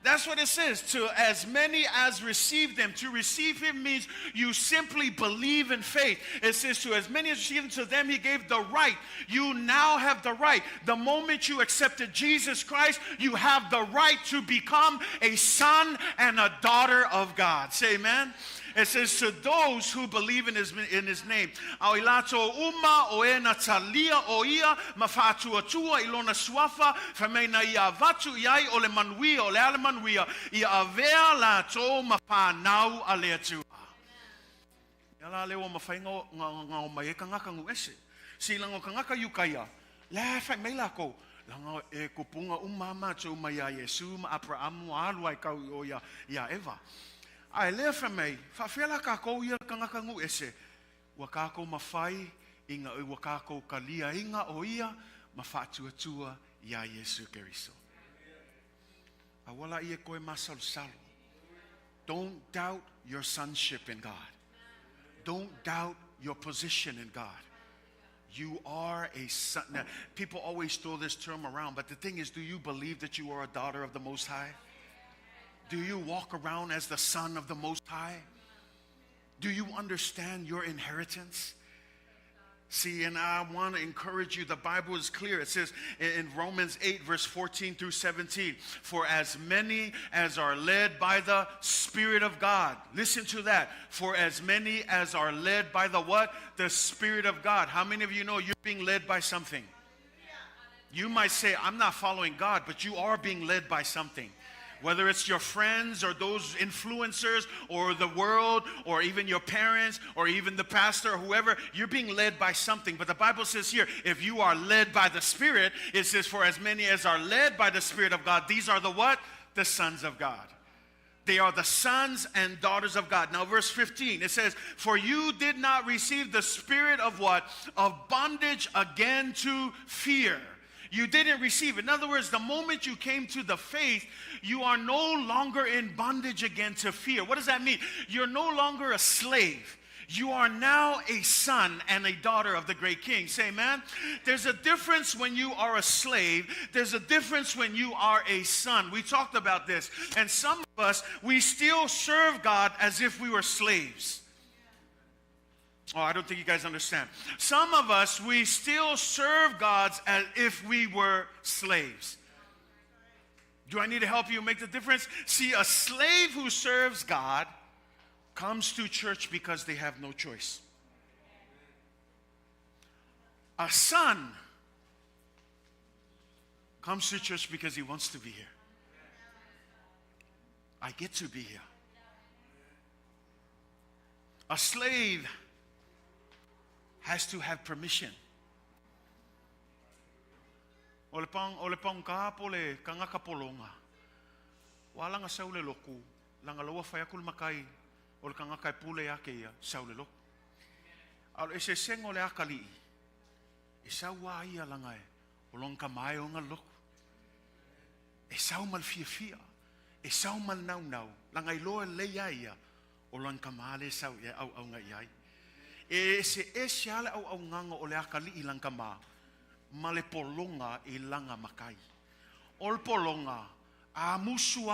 Speaker 2: That's what it says. To as many as received him. To receive him means you simply believe in faith. It says to as many as received him, to them he gave the right. You now have the right. The moment you accepted Jesus Christ, you have the right to become a son and a daughter of God. Say amen. It says to those who believe in his name. Au ilato uma o e na talia o ia ma faatuatua ilona suafa whameina ia vatu iai o le manuia o le ale manuia ia avea la to ma whanau a le atua. Ia la leo ma whainga ngā o mai e kangaka ngu ese. Si lango kangaka yukaia. Le whai mai lako. Langa e kupunga umama to ma ia Yesu ma Abraham alu ai kau o ia Eva. Ai lea whamei, whawhela kākou ia kangaka ngu ese, ua kākou mawhai, inga ua kākou kalia inga o ia, ma whātuatua ia Yesu Keriso. Awala ia koe masal-salo. Don't doubt your sonship in God. Don't doubt your position in God. You are a son. Now, people always throw this term around, but the thing is, do you believe that you are a daughter of the Most High? Do you walk around as the son of the Most High? Do you understand your inheritance? See, and I want to encourage you. The Bible is clear. It says in Romans 8, verse 14 through 17, for as many as are led by the Spirit of God. Listen to that. For as many as are led by the what? The Spirit of God. How many of you know you're being led by something? You might say, I'm not following God, but you are being led by something. Whether it's your friends or those influencers or the world or even your parents or even the pastor or whoever, you're being led by something. But the Bible says here, if you are led by the Spirit, it says, for as many as are led by the Spirit of God, these are the what? The sons of God. They are the sons and daughters of God. Now verse 15, it says, for you did not receive the spirit of what? Of bondage again to fear. You didn't receive it. In other words, the moment you came to the faith, you are no longer in bondage again to fear. What does that mean? You're no longer a slave. You are now a son and a daughter of the great King. Say amen. There's a difference when you are a slave. There's a difference when you are a son. We talked about this. And some of us, we still serve God as if we were slaves. Oh, I don't think you guys understand. Some of us, we still serve God as if we were slaves. Do I need to help you make the difference? See, a slave who serves God comes to church because they have no choice. A son comes to church because he wants to be here. I get to be here. A slave has to have permission. Ole pang kahapole kanga kapolonga. Wala nga saule loku. Langa lawa fayakul makai. Ole kanga kai pule yake ya saule loku. Alo ese sengo le akali. Isa wa ia langa e. Olong kamai o nga loku. Isa mal fia. Isa mal nau. Langa ilo le ia. Olong kamale sau ya au nga iai. Se ale au nganga o le akali ilang kama male polonga ilanga makai ol polonga a musu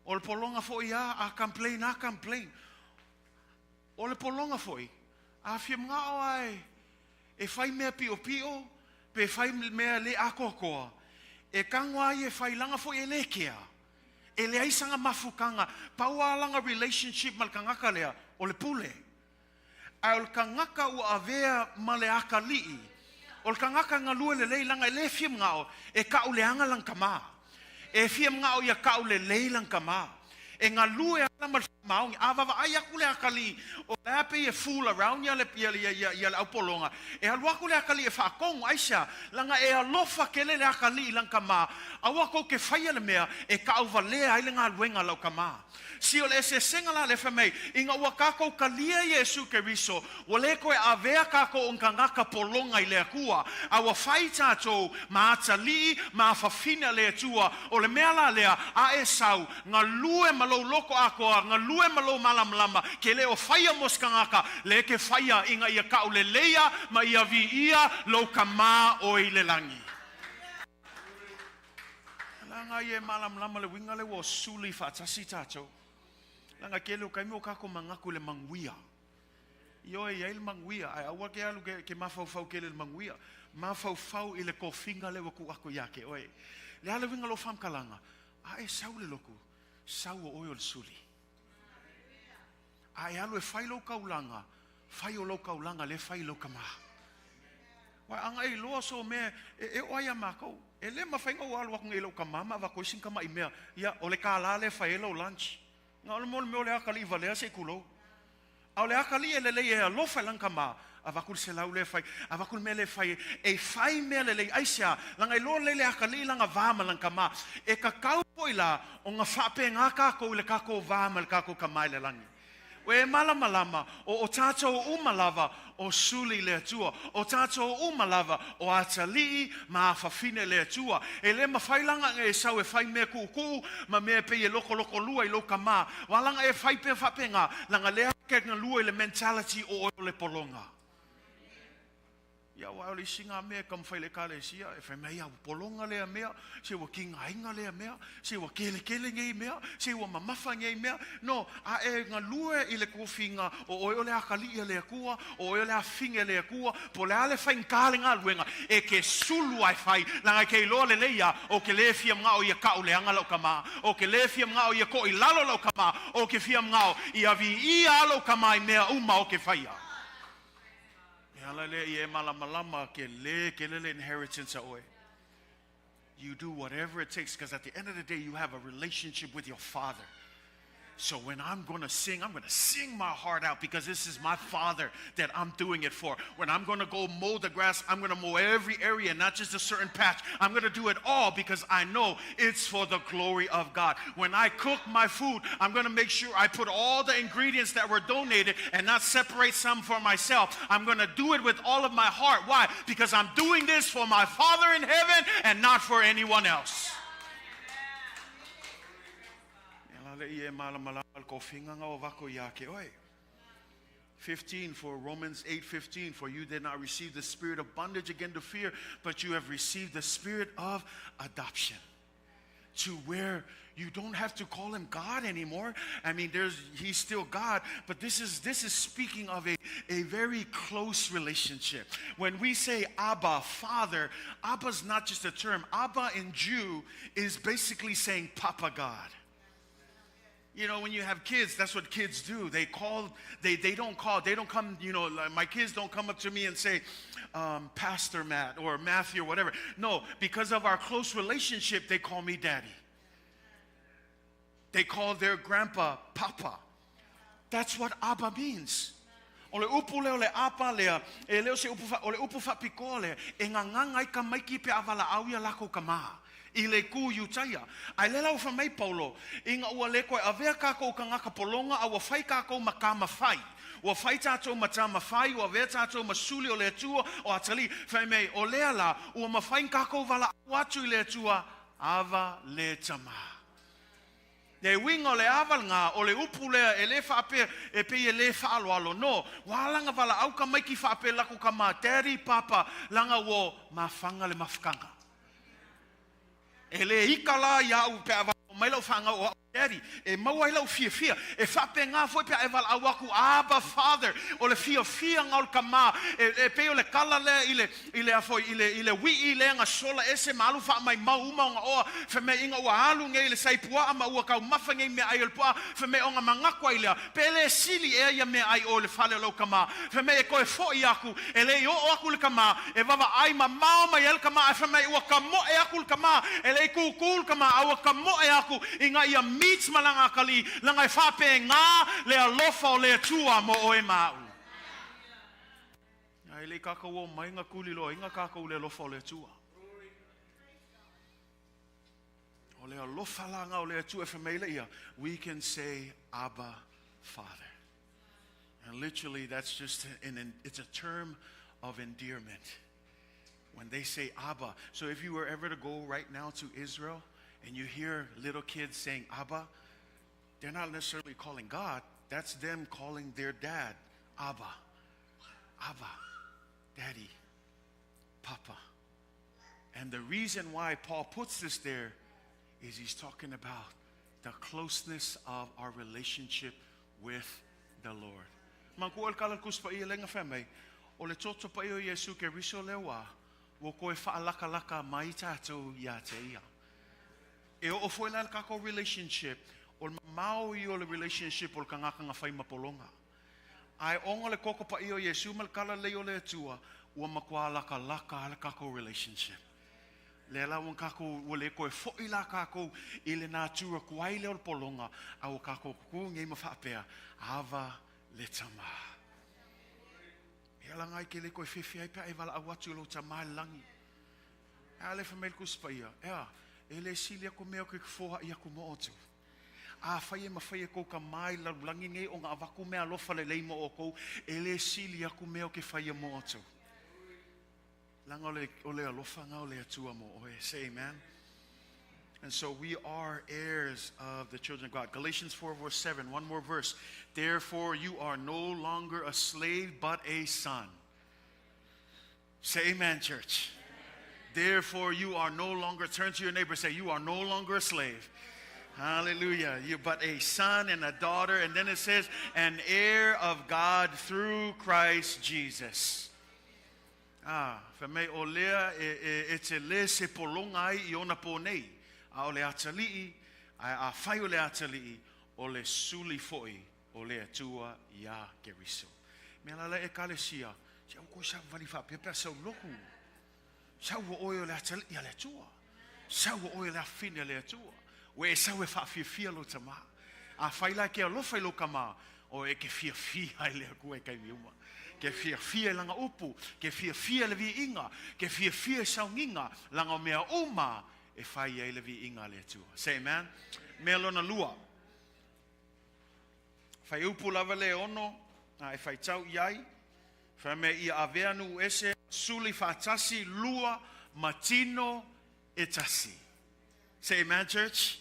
Speaker 2: ol polonga foi a complain ol polonga foi a fiam nga ai e fai mea pio pe fai mea le akokoa e kangwa e fai langa foi elekea ele ai sanga mafukanga paua langa relationship mal kangaka lea ole pule al kangaka u avea male akali ol kangaka ngalue lelei langa le fiam ngao e ka uleanga lang kama e fiam ngao ya ka lelei lang kama e ngalue ala mal mau ava ai akule akali o ape e fool around ya le apolonga e alwa kule akali e fa kong aisha langa e alofa kele le akali lang kama awako ke faia le mea e ka uvale ai lenga luenga lau kama si ole se sengala le famei inga wakako kalia Yesu Keriso wale ko avea kako onkangaka polonga ile akua awa faita to maatali mafafina le tua ole mea lea a esau ngalue malo loko ako ngalue malo malam lama kele o faia moskangaka le ke faia inga ia ka ole leia ma ia vi ia lo kama o ile langi langa ye malam lama le winga le wo Suli Faatasi tato langa kele o kaimo kako mangaku le manguia yo e il manguia ai awa ke alu ke mafau kele le manguia mafau ile ko finga le ku ako yake oi le ala winga lo fam kalanga a e saule loku sau o oil Suli ai alu e fai lo kaulanga fai o lo kaulanga le fai lo kama wa anga i lo so me e oia mako ele ma fai ngo alu ko lo kama ma va ko sin kama i me ya ole kala le fai lo lunch ngol mol me ole akali vale se kulo ole akali ele le e lo fai lang kama avakul se laule fai avakul mele fai e fai mele le aisha langa lo le akali langa vama lang kama e ka kau poila o nga fape ngaka ko le kako vama le kako kama le langi We malama o tātou umalava o Suli le atua. O tātou umalava o Atali ma Fafine le atua. E le mawhailanga e sau e whai mea kuku ma mea pe e loko lua I loka ma. Walanga e whai pe whapenga langa lea kekna lua I le mentality o le polonga. Ia wa le singa mea kam whai le kale sia e whai mea polonga lea mea se wa kinga inga lea mea se wa kele ngei mea se wa mamafa ngei mea no a e nga lue I le kufinga o oio le akali le kua o oio le afinga le kua po le ale whai nkale ngā luenga e ke sulu ai whai langa ke lo le leia o ke le fia mga o ia kau le anga lau kama o ke le fia mga o ia ko I lalo lau kama o ke fia mga o I avi I alo kama I mea uma o ke whaia. Inheritance away. You do whatever it takes because at the end of the day you have a relationship with your Father. So when I'm going to sing my heart out because this is my Father that I'm doing it for. When I'm going to go mow the grass, I'm going to mow every area, not just a certain patch. I'm going to do it all because I know it's for the glory of God. When I cook my food, I'm going to make sure I put all the ingredients that were donated and not separate some for myself. I'm going to do it with all of my heart. Why? Because I'm doing this for my Father in heaven and not for anyone else. 15 for Romans 8:15, for you did not receive the spirit of bondage again to fear, but you have received the spirit of adoption, to where you don't have to call him God anymore. I mean, he's still God, but this is speaking of a very close relationship. When we say Abba, Father, Abba's not just a term. Abba in Jew is basically saying Papa God. You know, when you have kids, that's what kids do. They don't come, you know, like my kids don't come up to me and say, Pastor Matt or Matthew or whatever. No, because of our close relationship, they call me Daddy. They call their grandpa Papa. That's what Abba means. Ole upu leo le apa lea, e leo se upu ole upu fa pikole, e ngangai ka maiki pe avala auia lako kama. I le ku yutaya. Ai le lau whamei Paulo. Inga ua le koe avea kako ka ngaka polonga a ua whai kako makama whai. Ua whai tātou matama whai, ua vea tātou masuli o le atua o atali. Whai mei o lea la, ua mawhain kako wala watu I le atua, ava le tama. Le winga o le avalanga o le upu lea e le whaape e pe e le whaaloalo. No, wālanga wala auka maiki whaape lako ka mā Daddy Papa langa wo mawhanga le mawhakanga. Ele ikala ya u pe ava mai lau fanga o Daddy e mau ai lau fia e whape ngā foi pe eval awaku Abba Father o le fia ngau kama e pe o le kala le ile afoi ile wi ile nga sola ese malu fa mai mau uma nga o fe me inga o alu nge ile saipua ama ua kau mafa nge me ai olpa fe me onga mangakwa ile pe le sili e ia me ai o le fale lau kama fe me e koe fo I aku e le o aku le kama e vava ai ma mau mai el kama fe me ua kamo e aku le kama e le kukul kama ua kamo e aku inga ia meets malanga kali langai whape ngā le alofa o le atua mo o e mau. Ai le kakao o mai ngā kulilo, inga kakao le alofa o le atua. O le alofa langa o le atua e whameila ia, we can say Abba Father. And literally that's just, it's a term of endearment. When they say Abba. So if you were ever to go right now to Israel, and you hear little kids saying Abba, they're not necessarily calling God. That's them calling their dad Abba. Abba, Daddy, Papa. And the reason why Paul puts this there is he's talking about the closeness of our relationship with the Lord. Mankual kala kuspa ia lenga famei. Ole toto pa ia Yesu ke riso lewa. Wo koe faalaka laka mai tātou ia te ia. E o foi la kako relationship o mau I o le relationship o kangaka nga whai mapolonga. Ai onga le koko pa io Yesu mal kala leo le atua ua makua laka le kako relationship. Le la wan kako o le koe foi la kako I le natura kuai leo le polonga a o kako kuku ngei mawhapea ava le tama. E la ngai ke le koe whiwhi ai pia e wala awatu lo tama langi. A le whamel kuspa ia. Ea. Ele silia ko mea ke foha ia ko mootu. a whaia ma whaia kou ka mai la langi ngai o ngā avaku mea lofa lelei mo o kou, e le sili aku mea o ke whaia mo atu. Langa o le alofa ngā o le atua mo oe. Say amen. And so we are heirs of the children of God. Galatians 4 verse 7, one more verse. Therefore you are no longer a slave but a son. Say amen, church. Therefore you are no longer, turn to your neighbor, say you are no longer a slave. Hallelujah. You but a son and a daughter. And then it says, an heir of God through Christ Jesus. For me o lea e te le se polonga ai I ona po nei. A o le atali'i, a whai o le atali'i, o le suli foi, o le atua ia keriso. Mea lala e kalesia, se au ko sa vali wha pepe sau loku. Sau o oe o le atali'i a le atua. Sau o oe le afine le atua. We e sau e wha fia lo tama. A whai la ke alofa I lo kama, o e ke fia ai le aku e kai miuma. Ke fia langa upu, ke fia le vi inga, ke fia saunginga, langa mea uma, e whai e le vi inga le atua. Say amen. Mea lona lua. Whai upu lava le ono, e whai tau iai, whai me I aveanu ese, Suli Faatasi, lua, Tino, Tasi. Say amen, church.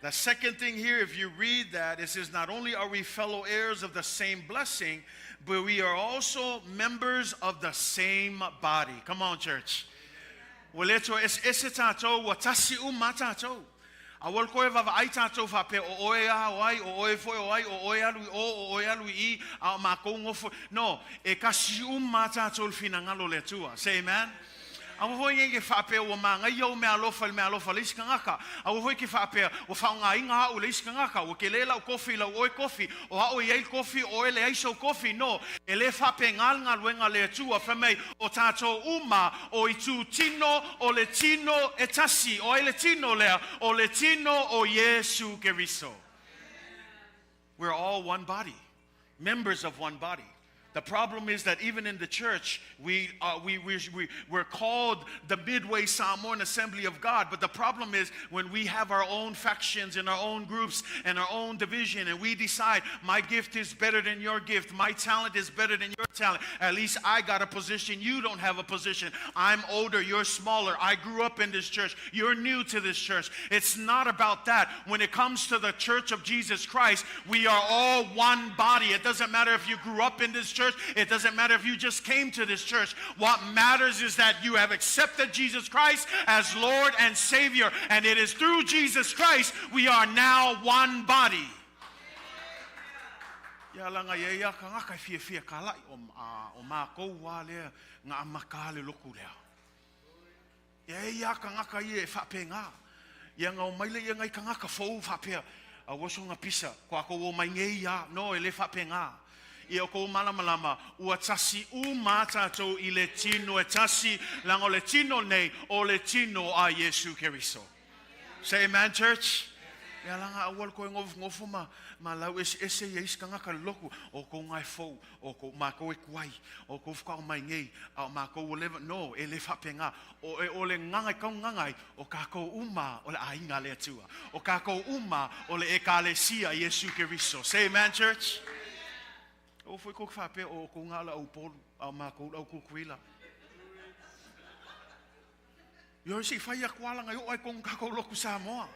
Speaker 2: The second thing here, if you read that, it says not only are we fellow heirs of the same blessing, but we are also members of the same body. Come on, church. Waleto ese tatou wa tasi matatou. Awal koe va ai tatou fa pe o oe a oai o oe foi oai o oe alu o oe alu I a ma ko ngofo. No, e kasi matatou fina ngalo le tua. Say amen. Awo hoi nge whape o manga iau mea lofa leisi kangaka. Awo hoi ke whape o whaunga inga hau leisi kangaka. O ke lela o kofi lau oe kofi. O hao iei kofi o ele aiso kofi. No, e le whape ngalnga luenga le atua whamei o tātou uma o Itutino o le Tino Tasi. O ele Tino lea o le Tino o Yesu Keriso. We're all one body. Members of one body. The problem is that even in the church, we're called the Midway Samoan Assembly of God. But the problem is when we have our own factions and our own groups and our own division, and we decide my gift is better than your gift, my talent is better than your talent. At least I got a position, you don't have a position. I'm older, you're smaller. I grew up in this church, you're new to this church. It's not about that. When it comes to the church of Jesus Christ, we are all one body. It doesn't matter if you grew up in this church. It doesn't matter if you just came to this church. What matters is that you have accepted Jesus Christ as Lord and Savior. And it is through Jesus Christ we are now one body. Ya langa ye ya ka ngaka fia kala o ma ko wa le nga makale loku le. Ya ka ngaka ye fa penga. Ya nga o mai le ngai ka ngaka fo fa pe. A woso nga pisa kwa ko o mai ngai ya no ele fa penga. I o kou malamalama ua tasi matatou I le Tino Tasi lango le Tino nei o le Tino a Yesu Keriso. Say amen, church. Ya langa awal koe ngofu ma lau ese yeis ka ngaka loku o kou ngai fou o kou ma kou e kuai o kou fuka o mai ngei o ma kou o leva no e le whapenga o le ngangai kau ngangai o kako uma o le ainga le atua o kako uma o le ekalesia Yesu Keriso. Say amen, church. O foi ko whape o ko ngala o polu a ma ko au kukuila. Yo si whai a kuala ngai o ai kong kako loku Samoa.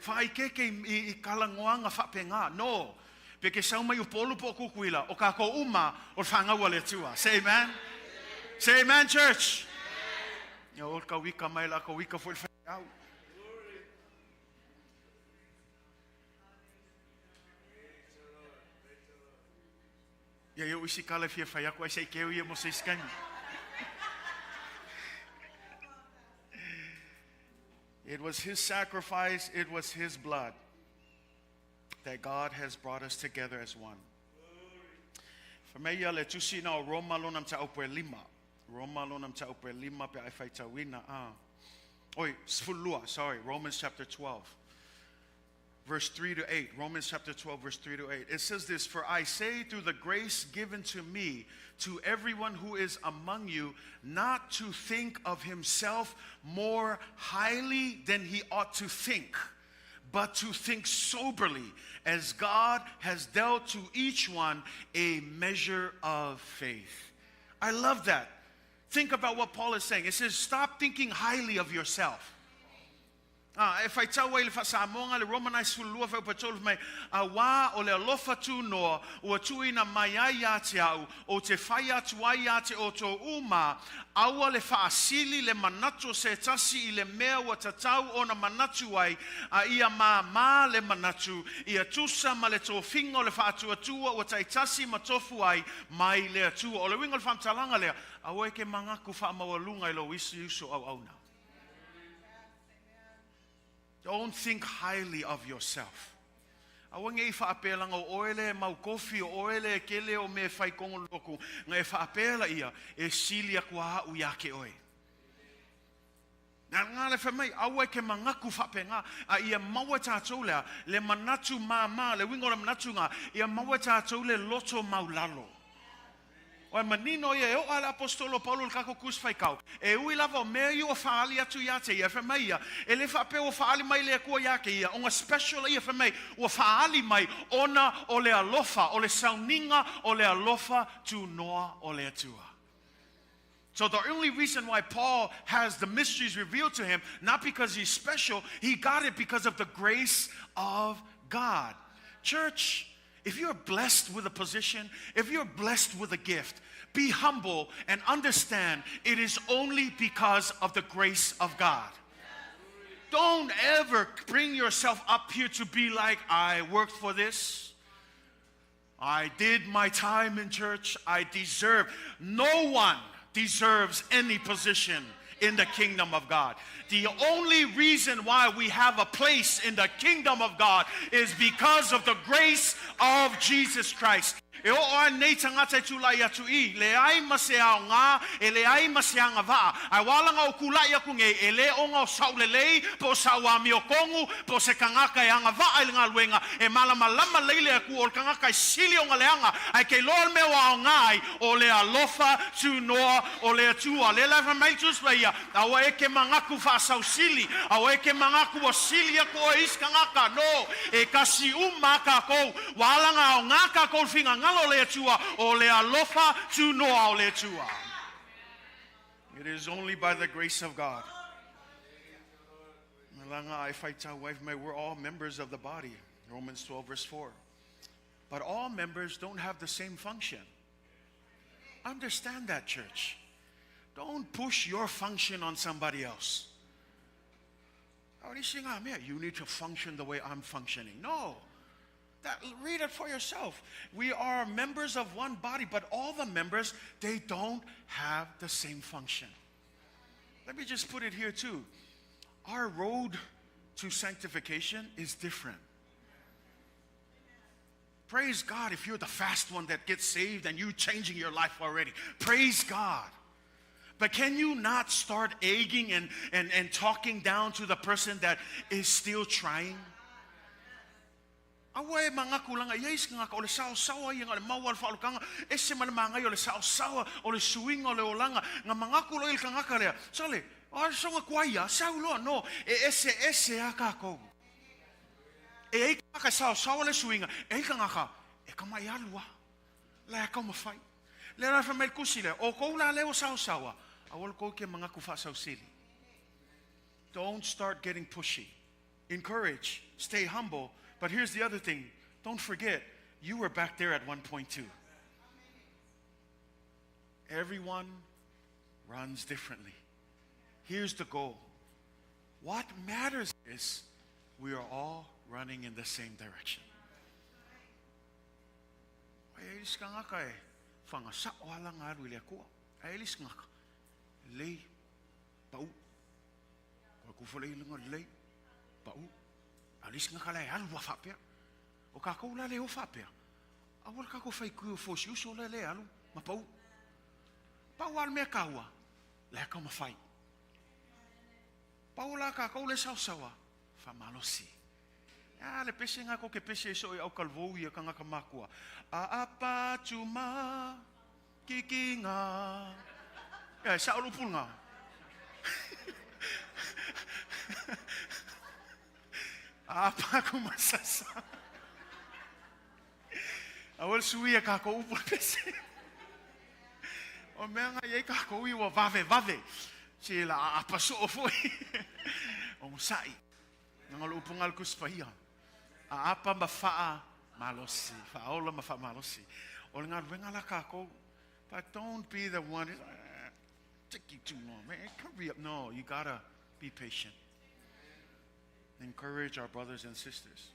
Speaker 2: Whai keke I kalangoanga whapenga. No. Peke sau mai o polu po kukuila o kako uma o whanga wale tua. Say amen. Say amen, church. Yo o ka wika mai la ka wika foi whai au. Ya yo isi kala fia fai aku ai sei keu ia mo sei skani. It was his sacrifice, it was his blood that God has brought us together as one. Fameia le tusi na Roma lo nam tau pe lima. Roma lo nam tau pe lima pe ai Faatumuina. Oi, sfulua, sorry, Romans chapter 12. Verse 3 to 8. Romans chapter 12, verse 3 to 8. It says this, for I say through the grace given to me, to everyone who is among you, not to think of himself more highly than he ought to think, but to think soberly, as God has dealt to each one a measure of faith. I love that. Think about what Paul is saying. It says, stop thinking highly of yourself. If I tell you, if Samoan le Romanize fulua fa patrol mai awa o le alofa tu no o tuina mai ya te au o te faia tuai te o to uma awa le Faatasi le manatu se Tasi I le mea wa tatau ona manatu ai ia ma le manatu ia tusa ma le tofingo le Faatuatua o tai Tasi ma tofu ai mai le atua o le wingo le famtalanga le awa ke mangaku fa mawalunga I lo isi uso au na. Don't think highly of yourself. Awang e whaapela ngā oele mau kofi o oele kele o me whai kongo loku. Ngā e whaapela ia e silia kua au ia ke oe. Nā ngā le whamai awa ke mangaku whapenga a ia maua tātou lea le manatu mā le wingo le manatu ngā ia maua tātou le loto mau lalo. O manino ia o ala apostolo Paulo kako kus fai kau. E ui lava o mea o faali atu ia te ia whamai ia. E le whape o faali mai le kua ia ke ia. Onga special ia whamai o faali mai ona o le alofa, o le sauninga o le alofa tu noa o le atua. So the only reason why Paul has the mysteries revealed to him, not because he's special, he got it because of the grace of God. Church, if you're blessed with a position, if you're blessed with a gift, be humble and understand it is only because of the grace of God. Don't ever bring yourself up here to be like, I worked for this. I did my time in church. I deserve. No one deserves any position in the kingdom of God. The only reason why we have a place in the kingdom of God is because of the grace of Jesus Christ. E o oa nei tangata tūlai atu I, le ai mase ao ngā, e le ai mase anga vaa. Ai walanga o kulai aku nge, e le onga o Tala Lelei, po sa wami o kongu, po se kangaka e anga vaa i ngā luenga, e malama lama leile aku o kangaka I sili o ngaleanga, ai kei loa me wa o ngai, o le alofa tu noa, o le atua. Le laifa mai tuswaia, awa eke mangaku fa sau sili, awa eke mangaku o sili aku o iskangaka, no, e kasi umaka kou, walanga o ngaka kou finga ngalo le atua, o le alofa tu noa o le atua. It is only by the grace of God. We're all members of the body. Romans 12 verse 4. But all members don't have the same function. Understand that, church. Don't push your function on somebody else. You need to function the way I'm functioning. No. Read it for yourself. We are members of one body, but all the members, they don't have the same function. Let me just put it here too. Our road to sanctification is different. Praise God if you're the fast one that gets saved and you changing your life already. Praise God. But can you not start egging and talking down to the person that is still trying? Away mangaku langa yes ngaka ole sawa yang ale mawal fa olkanga ese mana mangai ole sawa ole swing ole olanga nga mangaku lo ilkanga kare sole o songa kwaia saulo no ese akako e ka sawa le swing e kanga ka e kama yalwa la ka mo fai le ra fa mel kusile o ko la le o sawa awol ko ke mangaku fa sausili. Don't start getting pushy. Encourage, stay humble. But here's the other thing. Don't forget, you were back there at one point too. Everyone runs differently. Here's the goal. What matters is we are all running in the same direction. Alis nga kalay alu wafapia. O kako la le wafapia. Awal kako fai ku fosi uso le alu mapau. Pawal me kawa. Le ka mafai. Paula kako le sawa famalosi. Ya le pese nga ko ke pese so au kalvou ia kanga kamakua. A apa tuma kikinga. Ya sa ulu punga. Apa ko masasa. Awal suwi ka ko upo pese. O mea nga yei ka ko iwa vave. Sila apa so foi. O musai. Ngalo upungal ko spahian. Apa mafaa malosi. Faola mafaa malosi. O nga wengala ka ko. But don't be the one. Take you too long, man. Hurry up. No, you gotta be patient. Encourage our brothers and sisters.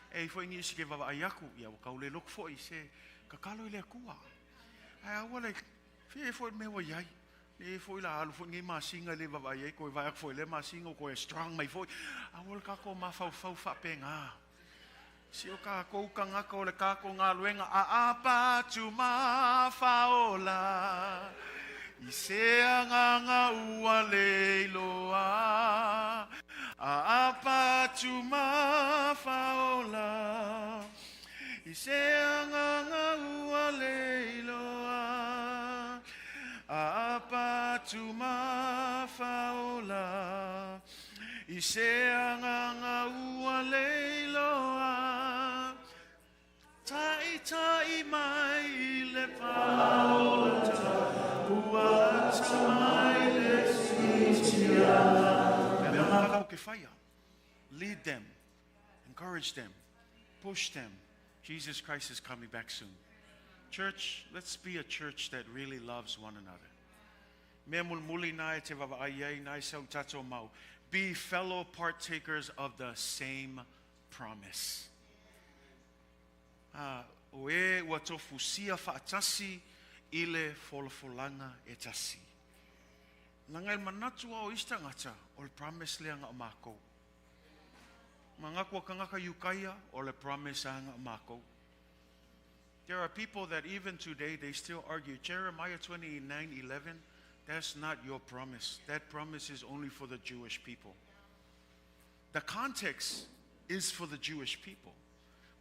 Speaker 2: Hey, foi ni sige va ayaku ya ka le look for se kakalo le kuwa. Ai awale fe foi me wa yai. Le foi la alu foi ngi masinga le va yai ko va foi le masinga ko strong mai foi. Awal ka ko ma fa penga. Si o ka ko kanga ko le ka ko nga luenga a apa tu ma faola. Isea nga ua leiloa apa tu ma faola. Isea nga ua leiloa apa tu ma faola. Isea nga ua leiloa tai mai le paola. Lead them, encourage them, push them. Jesus Christ is coming back soon. Church, let's be a church that really loves one another. Be fellow partakers of the same promise. Tofusia Faatasi ile Folafolaga Tasi. Langai manatu o istangata ol promise le anga mako. Mangakwa kangaka yukaya ol promise anga mako. There are people that even today they still argue Jeremiah 29:11. That's not your promise. That promise is only for the Jewish people. The context is for the Jewish people.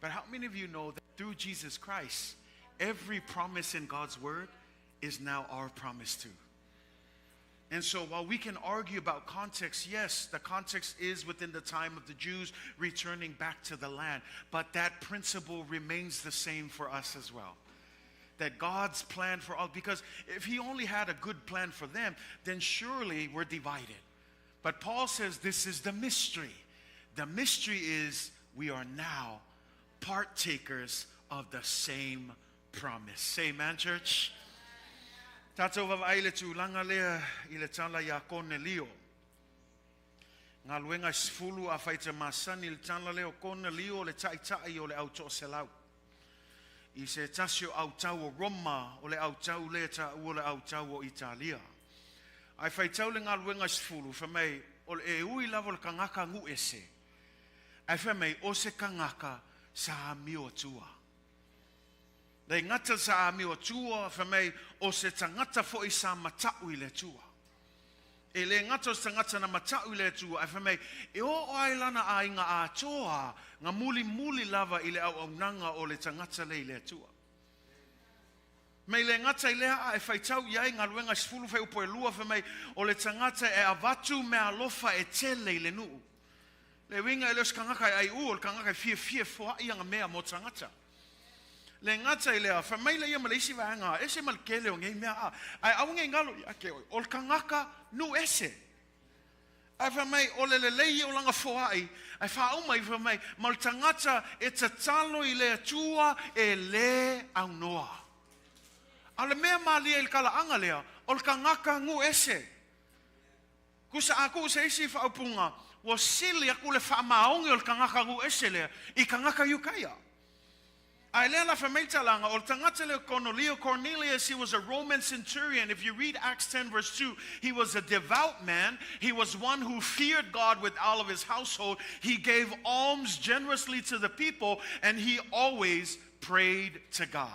Speaker 2: But how many of you know that through Jesus Christ, every promise in God's word is now our promise too? And so while we can argue about context, yes, the context is within the time of the Jews returning back to the land. But that principle remains the same for us as well. That God's plan for all, because if he only had a good plan for them, then surely we're divided. But Paul says this is the mystery. The mystery is we are now partakers of the same promise. Say amen, church. Tato vavaile tu langa lea ile tala ya kone lio. Nga luenga sfulu a faita masani ile tala leo kone lio le tai o le auto selau. I se tasio autau o Roma o le autau le ta o le autau o Italia. Ai faitau le nga luenga sfulu fa mai o le e ui lavo le kangaka ngu ese. Ai fa mai o se kangaka sa mio tua. Le ngata sa mi o tua fa mai o se tangata fo i sa matau i le tua. E le ngata o se tangata na matau i le tua fa mai e o ai lana a inga a toa nga muli lava i le au nanga o le tangata le i le tua. Mai le ngata i lea e faitau iai ngā luenga sifulu fai upo e lua fa mai o le tangata e avatu mea lofa e tele i le nuu. Le winga e leos kangaka ai u o le kangaka fie foa i anga mea mo tangata. Le ngata i lea, fa mai le ia malisi vaanga, ese malkele o ngei mea a. Ai au ngei ngalo i ake oi, o le kangaka nu ese. Ai fa mai o le lelei o langa foai, ai fa au mai fa mai, mal tangata e tatalo i lea tua e le au noa. A le mea malia il kala anga lea, o le kangaka ngu ese. Kusa aku se isi fa upunga, wa sili aku le fa maongi o le kangaka ngu ese lea, i kangaka yukaya. Cornelius, he was a Roman centurion. If you read Acts 10 verse 2, he was a devout man. He was one who feared God with all of his household. He gave alms generously to the people, and he always prayed to God.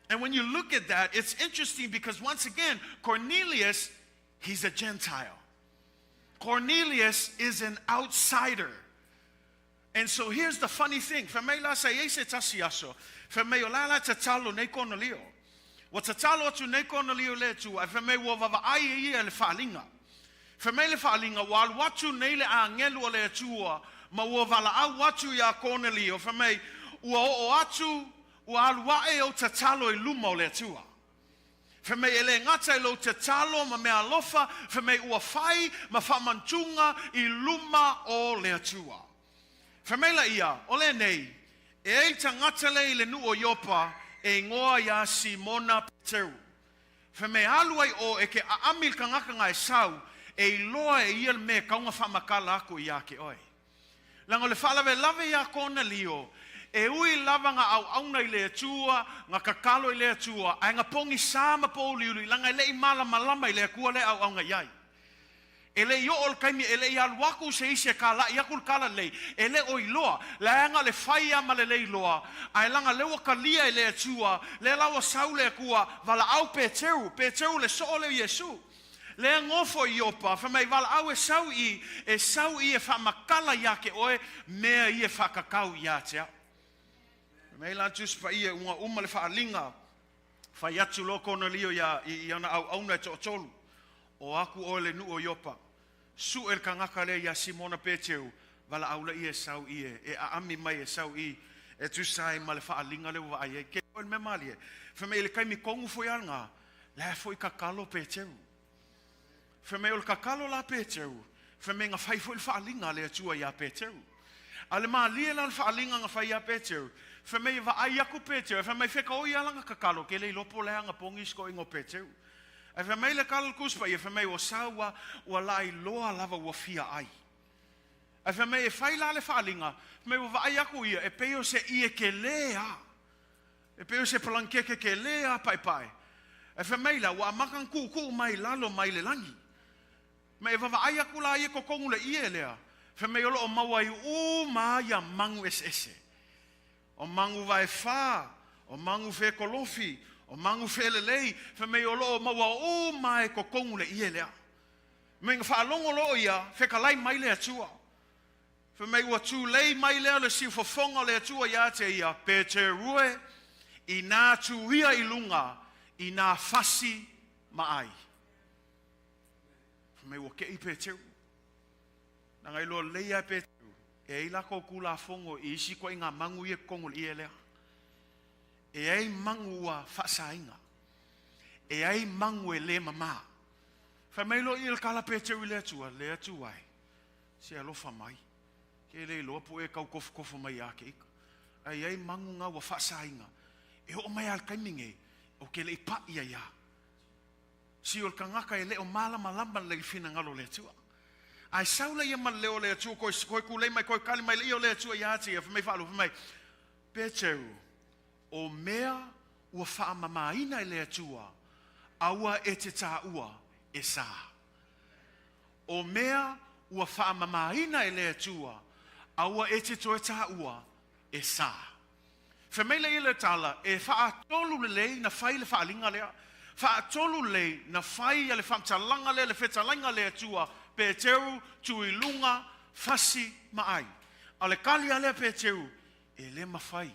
Speaker 2: And when you look at that, it's interesting because once again, Cornelius, he's a Gentile. Cornelius is an outsider. And so here's the funny thing. Famela sa yese tasiaso. Fameolala tatalo nei Cornelio. Wa tatalo atu nei Cornelio le tu. Fame wa vava ai le falinga. Famele falinga wal watu nei le angelo le tua. Ma ua vala au atu ia Cornelio, whamei, ua o atu, ua aluae o tatalo I luma o le atua. Whamei ele ngata I lo tatalo ma mea lofa, whamei ua whai ma whamantunga I luma o le atua. Whamei la ia, o le nei, e ei tangata le I le nu o Iopa, e ngoa ia Simona Peteru. Whamei aluai o e ke aamil kangaka ngai sau, e loa e ia me kaunga whamakala ako ia ke oe. Lango le whalawe lave ia Cornelio, e ui lava nga au auna I le atua, nga kakalo I le atua, ai nga pongi sama po uliuli, langa ele I mala malama I le akua le au aunga iai. Ele I o kaimi, ele I aluaku se isi kala, iakul kala lei, ele o iloa, laanga le whaia ma le lei loa, ai langa lewa kalia I le atua, le lawa sau le akua, vala au Peteru le so le Yesu. Le ngofo Iopa, whamei wala au e sau I e whamakala ia ke oe, mea I e whakakau ia tea. Whamei la tuspa I e unga uma le whaalinga, whai atu lo Cornelio I ana au auna e tolu. O aku o le nu o Iopa, su el kangaka le ia Simona Peteu, wala au la I e sau I e aami mai e sau I, e tusai ma le whaalinga le wa ai, ke o le memali e. Whamei le kaimi kongu foi alanga, le foi kakalo Peteu. Whamei o le kakalo la Peteu, whamei nga whai foi le whaalinga le atua ia Peteu. Ale maa lia la le whaalinga nga whai ia Peteu, whamei wa ai aku Peteu, whamei wheka o ia langa kakalo, ke le lopo le hanga pongis ko ingo Peteu. E whamei le kala kuspa I e whamei o sawa ua lai loa lava ua fia ai. E whamei e whai la le whaalinga, whamei wa ai aku ia, e peo se I e ke lea. E peo se palankeke ke lea pai pai. E whamei la ua makan ku mai lalo mai le langi. Me va ai aku la I ko kongu le I e lea. Whamei olo o mawai ma ia mangu ese. O mangu vai wha, o mangu fe kolofi, o mangu fe lelei, whamei olo o mawa mai ko kongu le I e lea. Me nga whaalongo lo ia, whekalai mai le atua. Whamei ua tu lei mai lea le si fofonga le atua ia te ia, pe te rue, I nā tu ia I lunga, I nā fasi maai. Me wo ke I Peteu. Nanga ilo leia Peteu. E ila ko kula fongo I isi ko inga mangu I kongo I elea. E ai mangu wa whasainga. E ai mangu e le mama. Whamei lo il kala Peteu I le atua ai. Se alofa mai. Ke le ilo po e kau kofo mai ake ika. Ai mangu nga wa whasainga. E o mai al kaiminge. O ke le ipa ia ia. Si ol kangaka e leo mala malamba le fina ngalo le tua. Ai saula ia ma leo le tua koi kulei mai koi kali mai leo le tua ia te me falo mai. Peteu o mea ua fa mamaina le tua. Aua e te taua e sa. O mea ua fa mamaina le tua. Aua e te toe taua e sa. Femele ile tala e fa tolu le na faile fa linga le. Faatolu lei na whai ale whamtalanga le whetalanga le atua Peteu tuilunga fasi maai. Ale kali ale Peteu e le mawhai.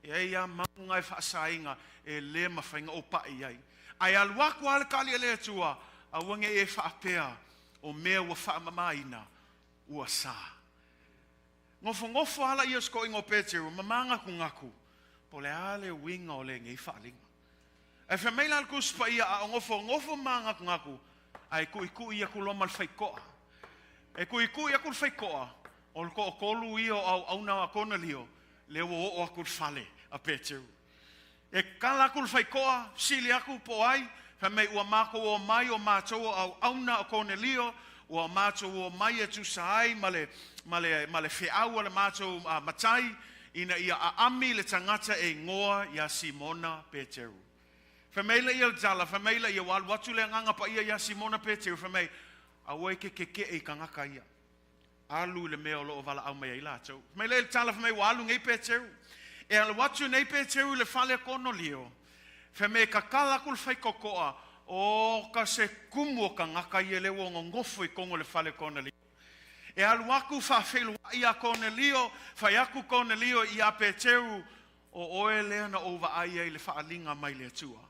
Speaker 2: E eia maunga e whaasainga e le mawhainga o pai ai. Ai aluaku ale kali ale atua a wange e whaapea o mea ua whaamamaina ua sa. Ngofo ala ia sko ingo Peteu mamanga kungaku po le ale winga o le ngei whaalinga. E whamei la kuspa ia a ngofo manga ngaku ai kui ia kuloma le whaikoa. E kui ia kul whaikoa o ko kolu ia au auna a Cornelio le o akul fale a Peteu. E kala kul whaikoa sili aku po ai whamei ua mako o mai o mātou au auna a Cornelio ua mātou o mai e tu saai male whiau ale mātou matai ina ia a ami le tangata e ngoa ia Simona Peteu. Whamei la ia tala, whamei la ia wal watu le nganga pa ia Simona Peteu, whamei a wai ke e kangaka ia. Alu le mea o loo wala au mea ila tau. Whamei la ia tala, whamei walu ngei Peteu. E ala watu nei Peteu le whale Cornelio. Whamei ka kala kul whai kokoa, o ka se kumu o kangaka ia le wongo ngofo I kongo le whale Cornelio. E alu aku whawhelu ia Cornelio, whai aku Cornelio ia Peteu, o oe lea na ova aia I le whaalinga mai le atua.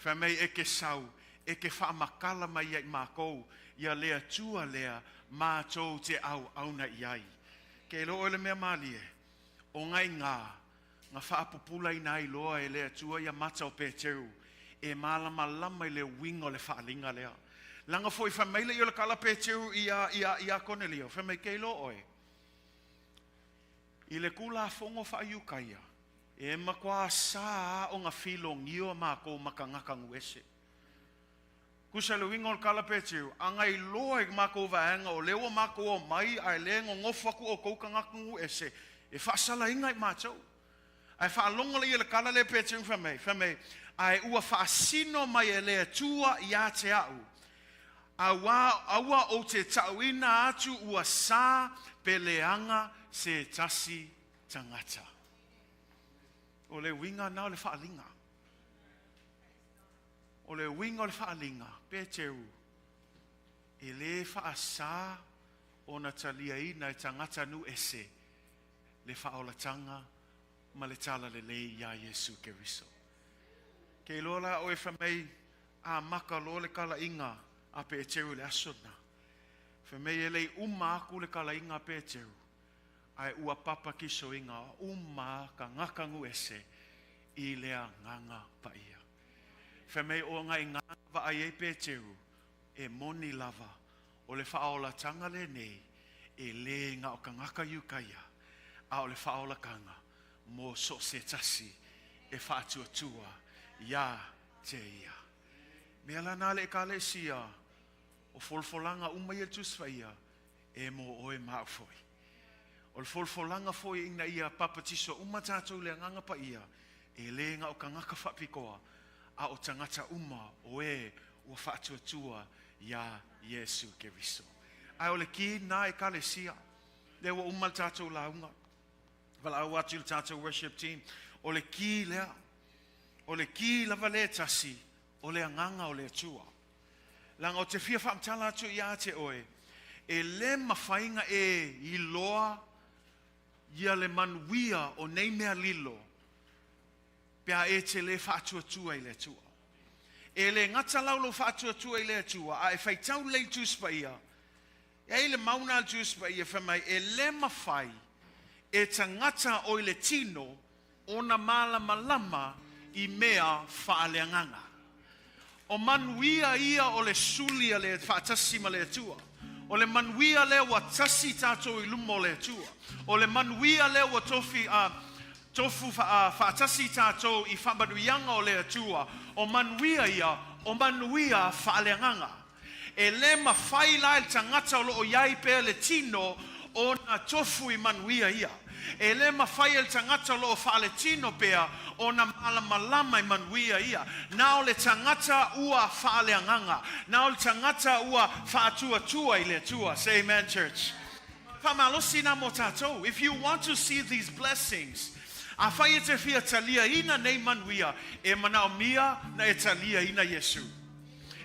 Speaker 2: Whamei e ke sau, e ke whaamakala mai ai mākou, ia lea tua lea mātou te au auna iai. Ke lo le mea malie. O ngai ngā whaapupula ina i loa e lea tua ia mata o Pēteu. E malama lama i le wingo le whaalinga lea. Langa foi whamaile i o le kala Pēteu ia Cornelio. Whamai kei lo oe. I le kula fongo whaaiukaia. E makwa saa o ngā whilo ngio mako makangaka nguese. Kusa le wingo le kala Pēteu. Angai loa i mako vaenga o lewa mako o mai ai le ngofaku o koukangaka nguese. E whaasala inga i mātou. Ai whaalonga le i le kala le Pēteu whamai. Ai ua whaasino mai e lea tua ia te au. Aua o te tauina atu ua sā peleanga se tasi tangata. O le winga nao le whaalinga. O le winga o le whaalinga. Pēteu. E le whaasā o na talia ina e tangata nu ese. Le whaolatanga ma le Tala Lelei ia Yesu Keriso. Kei lola o e whamei a maka lo le kala inga a Pēteu le asona. Whamei e lei aku le kala inga a Pēteu. Ai ua papa kiso inga ka ngakangu ese i lea nganga paia. Whamei o ngai nganga va ai e Pēteu e moni lava o le whaolatanga le nei e le nga o ka ngaka yukaia a o le whaolakanga mo so se tasi e whaatuatua ia te ia. Mea lana le ka le sia o folfolanga umai e tusfaia e mo oe maafoi. O le folfolanga foi ina ia papatiso umatatou le nganga pa ia e le nga o ka ngaka whapikoa a o tangata uma o e ua whaatuatua ia Yesu Keriso. Ai o le ki na e ka le sia le ua umal tatou launga. Vala au atu le tatou worship team. O le ki lea. O le ki lava le tasi. O le anganga o le atua. Langa o te fia whaamtala atu ia te oe. E le mawhainga e i loa. Ia le manuia o nei mea lilo. Pea e te le whaatuatua i le atua. E le ngata laulo whaatuatua i le atua. A e whaitau le tuspaia. E le mauna al tuspaia whamai. E le mawhai. E tangata o le Tino o na malama i mea whaaleanganga. O manuia ia o le Suli a le Faatasi ma le atua. O le manuia le wa Tasi tātou i lumo le atua. O le manuia le wa tofu Faatasi tātou i whamanuianga o le atua. O manuia ia, o manuia whaaleanganga. E le mawhai la il tangata o lo iai pe le Tino o na tofu i manuia ia. E le mawhai el tangata lo whaale Tino pea o na malamalama i manuia ia. Na o le tangata ua whaale anganga. Na o le tangata ua whaatuatua i le tua. Say amen, church. Whamalosi na mo tātou. If you want to see these blessings, a whai e te whia talia ina nei manuia, e mana o mia na e talia ina Yesu.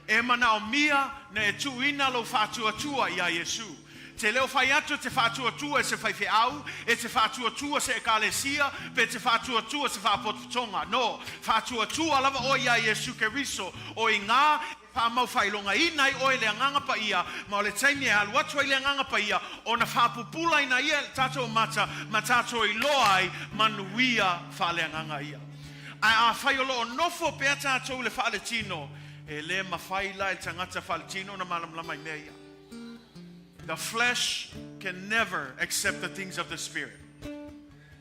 Speaker 2: E mana o mia na e tuina lo whaatuatua ia Yesu. Te leo whai atu te whaatuatua e se whaiwheau, e te whaatuatua se ekalesia, pe te whaatuatua se whaapotonga. No, whaatuatua lava o ia Yesu Keriso, o i ngā whaamau whailonga inai o le anganga pa ia, ma o le taimi e alu atua i le anganga pa ia, o na whaapupula ina ia tātou mata, ma tātou i loai manuia whaale anganga ia. A whaiolo o nofo pea tātou le whaale Tino, e le mawhaila e tangata whaale Tino na malamlama i mea ia. The flesh can never accept the things of the Spirit.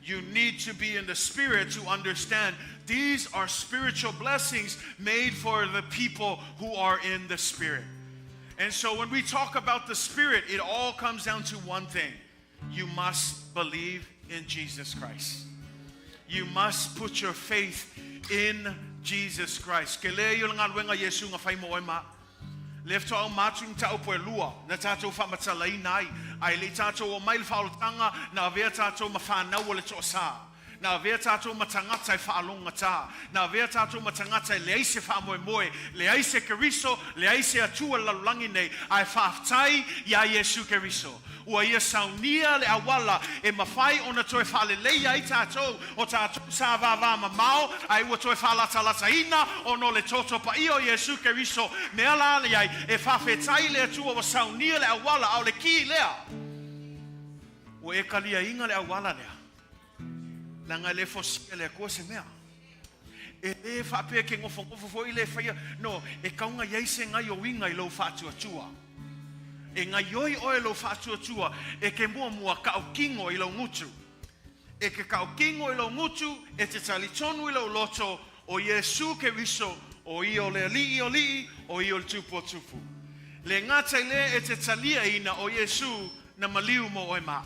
Speaker 2: You need to be in the Spirit to understand these are spiritual blessings made for the people who are in the Spirit. And so when we talk about the Spirit, it all comes down to one thing. You must believe in Jesus Christ. You must put your faith in Jesus Christ. Ke lea yo ngā luenga Yesu ngā whai mo oi maa. Lefto au mātung tau poe lua, na tātou whamatala inai, ai le tātou o mail whaolotanga, na vea tātou ma whanau o le toa sā. Na vea tātou ma tangata i whaalonga tā. Na vea tātou ma tangata i le aise whaamoe moe, le aise Keriso, le aise atua lalulangi nei, ai whaaftai ia Yesu Keriso. Ua ia saunia le awala e mawhai o na toe whaalelei ai tātou, o tātou sā vāvā mamao, ai ua toe whaalatalata ina, o no le toto pa io Yesu Keriso, mea lale ai, e whawhetai le atua o saunia le awala au le ki lea. o e kalia inga le awala lea. Langa le fosia le kua se mea. E le whapea ke ngofo i le whaia. No, e kaunga yeise ngai o winga I lau whātua. E ngai oi oe lau whātua. E ke mua kao kingo I lau ngutu. E ke kao kingo I lau ngutu. E te tali tonu I lau loto. O Yesu ke wiso. O I o le li o li. O I o le tupu. Le ngata le e te talia ina o Yesu na maliu mo oe maa.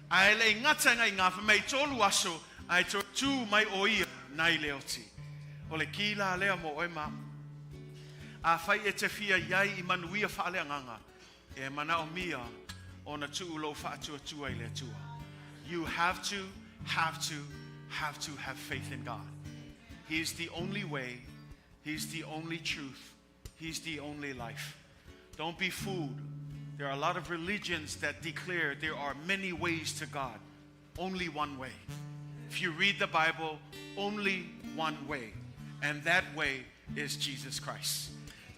Speaker 2: Ai le ngata ngai ngā whamei tolu aso. Ai tu mai o ia. Nai leoti. O le kila lea mo oe ma. A whai e te fia iai I manuia whaalea nganga. E mana o mia o na tuu lo whaatua tua I le tua. You have to have faith in God. He's the only way. He's the only truth. He's the only life. Don't be fooled. There are a lot of religions that declare there are many ways to God. Only one way. If you read the Bible, only one way. And that way is Jesus Christ.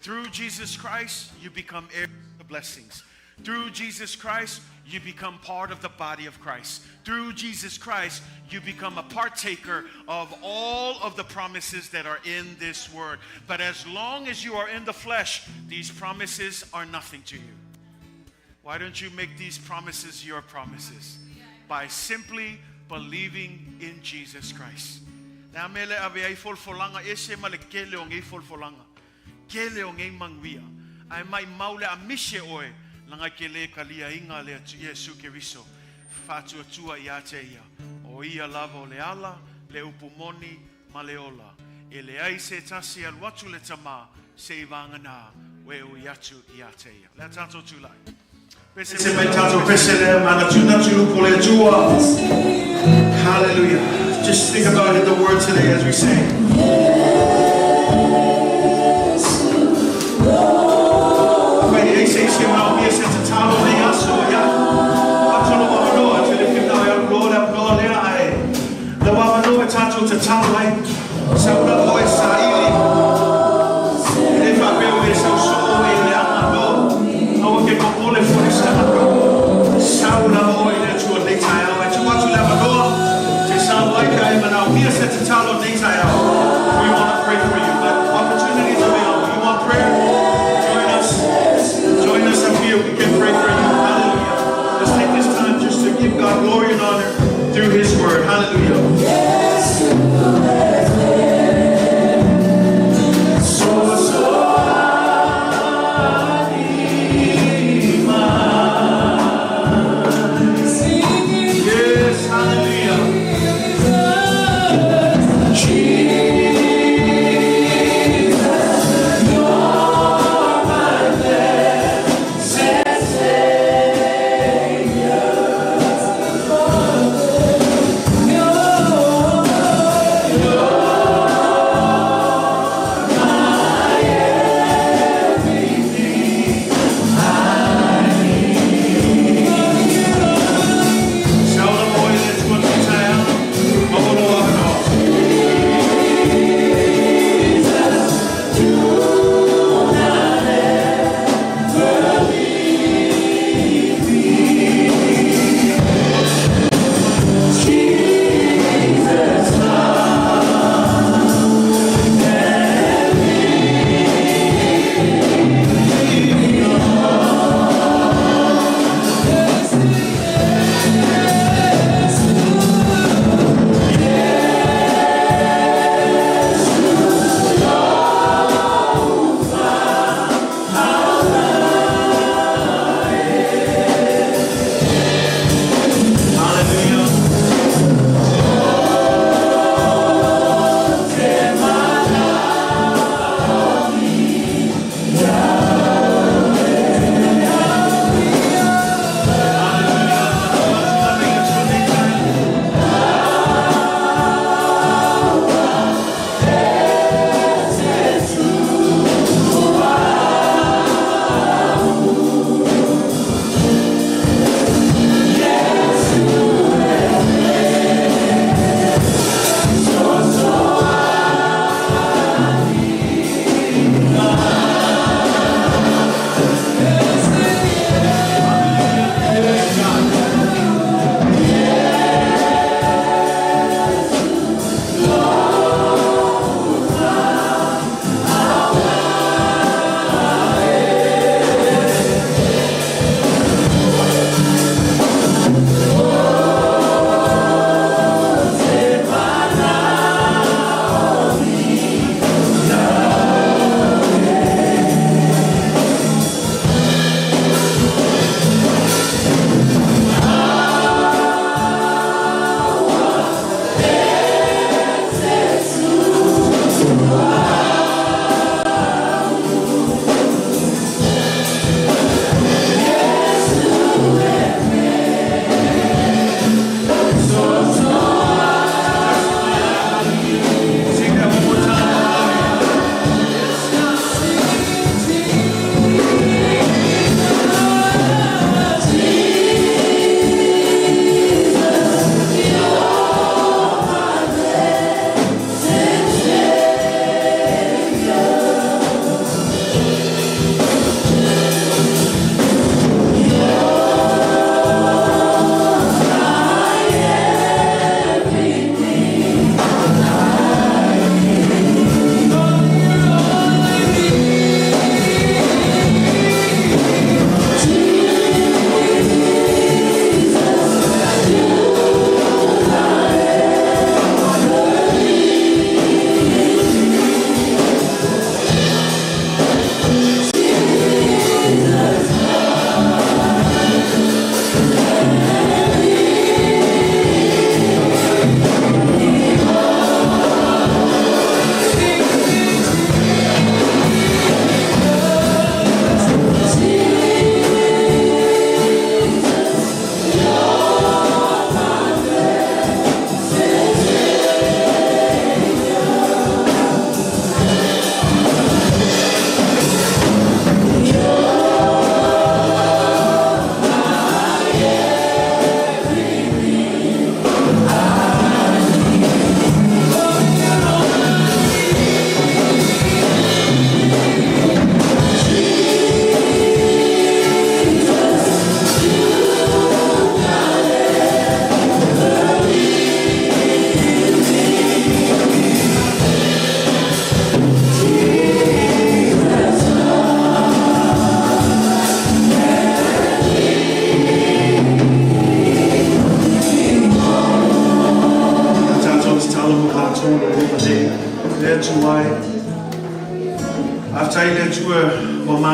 Speaker 2: Through Jesus Christ, you become heirs of the blessings. Through Jesus Christ, you become part of the body of Christ. Through Jesus Christ, you become a partaker of all of the promises that are in this word. But as long as you are in the flesh, these promises are nothing to you. Why don't you make these promises your promises? By simply believing in Jesus Christ. Na mele ave ai folafolaga ese male kele o ngai folafolaga. Kele o ngai manguia. Ai mai maule a mise oe langa kele kalia inga le Yesu Keriso. Faatumuina ia te ia. O ia lava o le ala, le upumoni ma le ola. E le ai se tasi al watu le tama se vangana we o iatu ia te ia. Le tato tulai. Pese mai tato pese le mana tuna tu po le tua. Hallelujah. Just think about it, the word today as we sing. Talo Lelei.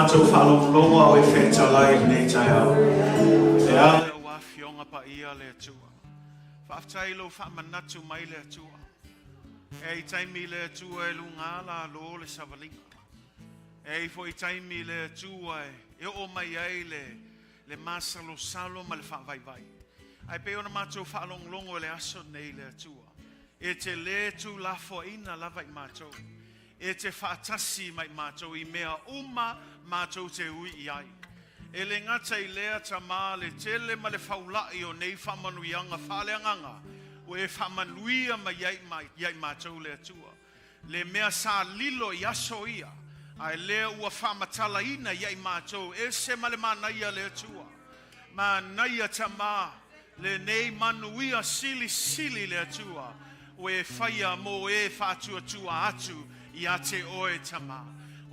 Speaker 2: mātou whalonglonga o e whetalai nei tai au. E ale o awhionga Paia le atua. Whaftai lo whamanatu mai le atua. E i taimi le atua e lungala lo le savalinga. E i fo i taimi le atua e o mai ai le masalo salo ma le whavaivai. Ai pe ona mātou whalonglongo le aso nei le atua. E te le tu lafo ina lava i mātou. E te Faatasi mai mātou i mea mātou te ui i ai. E le ngata i lea tamā le tele ma le whaulai o nei whamanuianga whaleanganga. O e whamanuia ma iai mātou le atua. Le mea sa lilo i aso ia. Ai lea ua whamatala ina iai mātou. E se ma le manaia le atua. Manaia tamā. Lenei manuia sili le atua. O e whaia mo e whātua atu i a te oe tamā.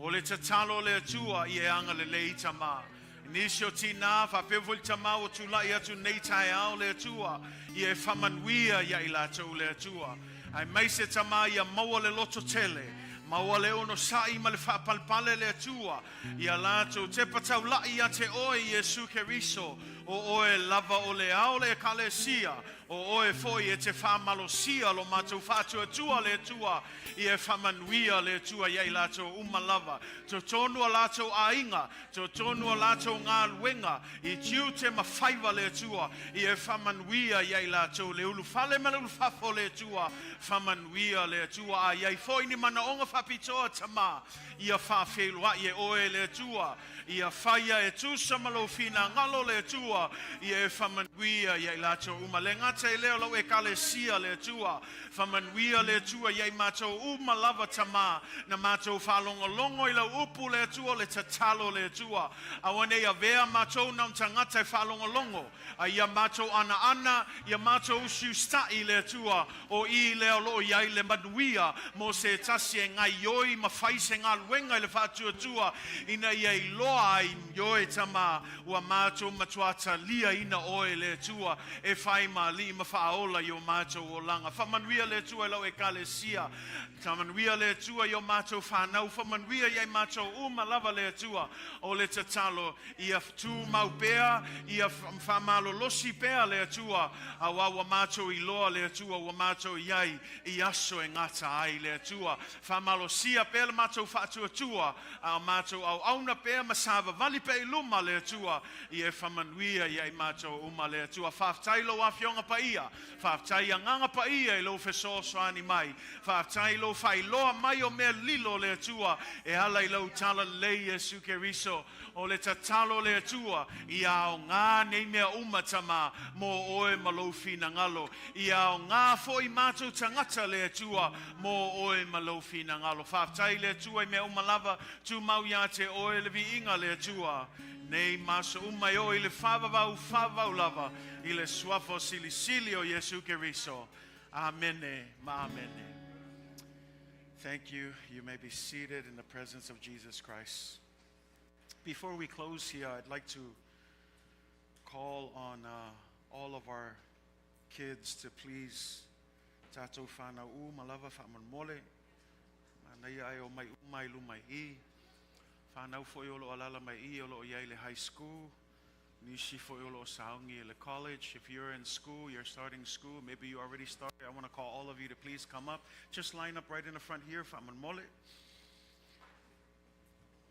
Speaker 2: O le tatalo le atua i e anga lelei tamā. Nisio tina whapewhul tamā o tulai atu nei tai au le atua i e whamanuia i a i lātou le atua. Ai meise tamā i a maua le loto tele. Maua le ono sai ma le whapalpale le atua i a lātou te patau lai a te oe i Jesu Keriso. O oe lava o le ao le kalesia. O oe foi e te whamalosia lo mātou whātua tua le tua i e whamanuia le tua iei lātou umalava. To tonua lātou ainga, to tonua lātou ngā luenga, i tiu te mawhaiva le tua i e whamanuia iei lātou le ulu whale ma le ulu whafo le tua, whamanuia le tua a iei foi ni mana onga whapitoa tamā i a whawhelua i e oe le tua, i a whaia e tusa malo fina ngalo le tua i e whamanuia iei lātou umalenga. Te leo lau e kalesia le tua, whamanuia le tua iei mātou umalava tamā, na mātou whalongolongo i lau upu le tua le tatalo le tua. Awane ia vea mātou nam tangata i whalongolongo, a ia mātou ana, ia mātou usiustai le tua, o i leo loo iei le manuia, mo se tasi e ngai ioi, ma whaise ngā luenga i le whātua tua, ina iei loa ai ioi tamā, ua mātou matuata lia ina oe le tua, e whai ma li ma whaola i o mātou o langa. Whamanuia le tua i lau e kalesia. Whamanuia le tua i o mātou whanau. Whamanuia i mātou umalava le tua o le tatalo i a tū mau pēa, i a whamalo losi pēa le tua, a wawa mātou i loa le tua, wa mātou iai i aso e ngata ai le tua. Whamalo sia pēa le mātou whātua tua, a mātou au auna pēa masava vali pēi luma le tua, i e whamanuia i mātou uma le tua. Whaftailo a whionga Paia, whaftai a nganga Paia i lo whesoso ani mai, whaftai lo whailoa mai o mea lilo le tua, e ala i lo Tala Lelei Jesu Keriso, o le tatalo le tua, i ao ngā nei mea umatama, mo oe malofi na ngalo, i ao ngā foi mātou tangata le tua, mo oe malofi na ngalo, whaftai le tua i mea umalava, tu mau ia te oe le vi inga le tua, nei maso umai o i le whavavau lava, i le suafo sili o Jesu Keriso. Amene, ma amene. Thank you. You may be seated in the presence of Jesus Christ. Before we close here, I'd like to call on all of our kids to please tatou whanau malava whamanmole. Manai ai o mai umai lumai I. Whanau fo i olo alala mai I olo iai le high school. Nishi fo i olo saungi le college. If you're in school, you're starting school, maybe you already started. I want to call all of you to please come up. Just line up right in the front here. Whamanmole.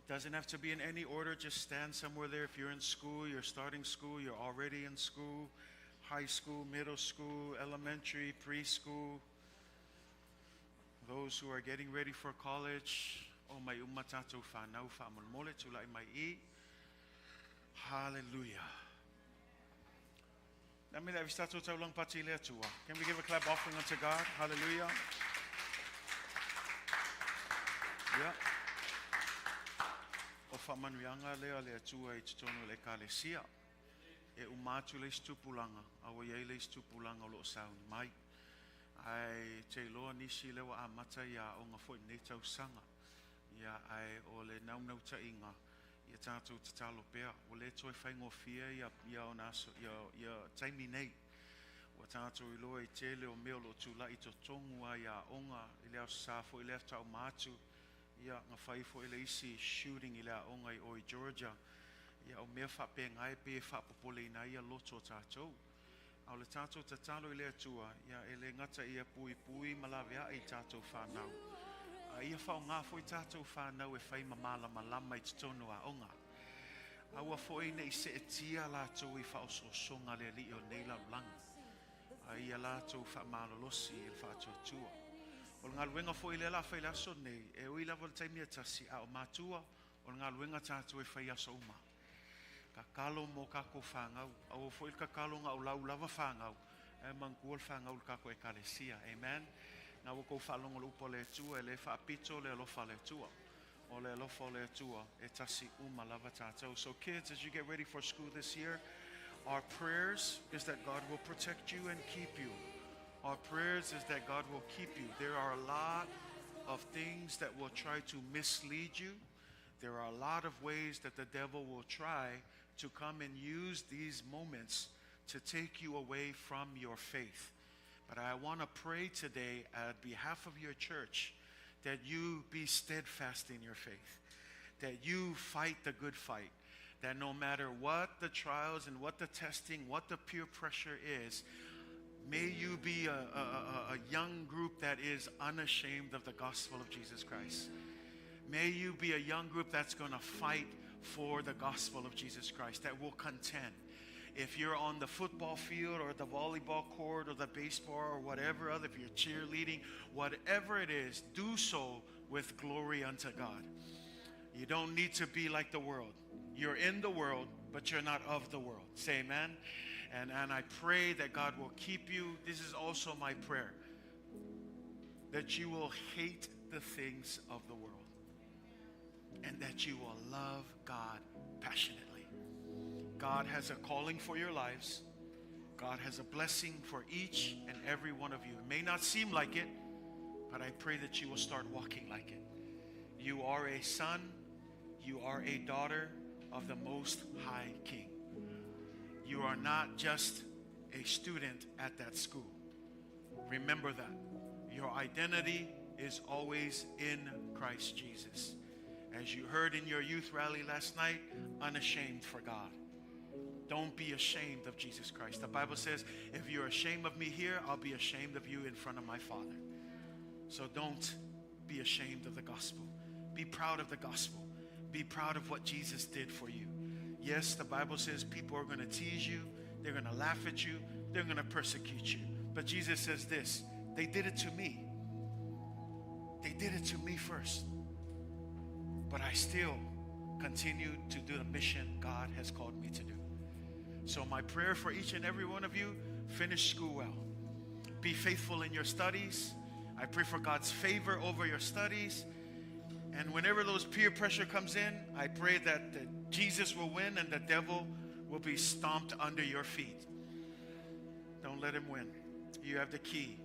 Speaker 2: Doesn't have to be in any order. Just stand somewhere there. If you're in school, you're starting school, you're already in school, high school, middle school, elementary, preschool. Those who are getting ready for college. O mai umatato whanau whamanmole tula I mai I. Hallelujah. Let me have start to long pati le tua. Can we give a clap offering unto God? Hallelujah. Yeah. O whamanuianga lea le atua I tutono le kalesia. E umatu le stupulanga. Awa iei le stupulanga lo sauni mai. Ai te loa nisi lewa amata ia o ngā fwoi ne tau sanga. Ia ai o le naunau ta inga. Ia tātou te talo pēa. O le toi whaingo fia ia o naso, ia taimi nei. O tātou I loa I tele o meo lo tula I to tongua ia onga. I leo sāfo I leo tau mātu. Ia ngā whai fo ele isi shooting i lea ongai o i Georgia. Ia o mea whape ngai pe whapopole i ia loto tātou. Au le tātou tatalo i lea tua. Ia ele ngata ia pui pui malawea i tātou whanau. Ia whao ngā fo i tātou whanau e whai mamala malama i tutonu a onga. Aua fo i nei se e tia lātou i whao songa le li o nei lau langa. Ia lātou whamalolosi i le whātou tua. O ngā luenga fo i le la whai laso nei, e ui lava le taimia tasi a o mātua, o ngā luenga tātou e whai aso uma. Ka kalo mo kako whangau, au fo i ka kalo ngā o lau lava whangau, e mangkua le whangau le kako e kalesia, amen. Ngā wako whalongo le upo le tua, e le whaapito le alofa le tua, o le alofa le tua, e tasi uma lava tātou. So kids, as you get ready for school this year, our prayers is that God will protect you and keep you. Our prayers is that God will keep you. There are a lot of things that will try to mislead you. There are a lot of ways that the devil will try to come and use these moments to take you away from your faith. But I want to pray today at behalf of your church that you be steadfast in your faith, that you fight the good fight, that no matter what the trials and what the testing, what the peer pressure is, may you be a young group that is unashamed of the gospel of Jesus Christ. May you be a young group that's going to fight for the gospel of Jesus Christ, that will contend. If you're on the football field or the volleyball court or the baseball or whatever other, if you're cheerleading, whatever it is, do so with glory unto God. You don't need to be like the world. You're in the world, but you're not of the world. Say amen. And I pray that God will keep you. This is also my prayer, that you will hate the things of the world and that you will love God passionately. God has a calling for your lives. God has a blessing for each and every one of you. It may not seem like it, but I pray that you will start walking like it. You are a son, you are a daughter of the Most High King. You are not just a student at that school. Remember that. Your identity is always in Christ Jesus. As you heard in your youth rally last night, unashamed for God. Don't be ashamed of Jesus Christ. The Bible says, if you're ashamed of me here, I'll be ashamed of you in front of my Father. So don't be ashamed of the gospel. Be proud of the gospel. Be proud of what Jesus did for you. Yes, the Bible says people are going to tease you. They're going to laugh at you. They're going to persecute you. But Jesus says this, they did it to me. They did it to me first. But I still continue to do the mission God has called me to do. So my prayer for each and every one of you, finish school well. Be faithful in your studies. I pray for God's favor over your studies. And whenever those peer pressure comes in, I pray that Jesus will win and the devil will be stomped under your feet. Don't let him win. You have the key,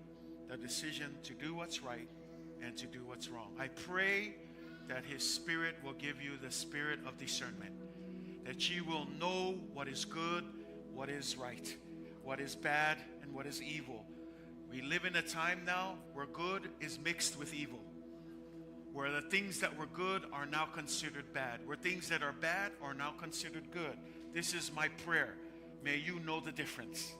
Speaker 2: the decision to do what's right and to do what's wrong. I pray that his spirit will give you the spirit of discernment, that you will know what is good, what is right, what is bad, and what is evil. We live in a time now where good is mixed with evil, where the things that were good are now considered bad, where things that are bad are now considered good. This is my prayer. May you know the difference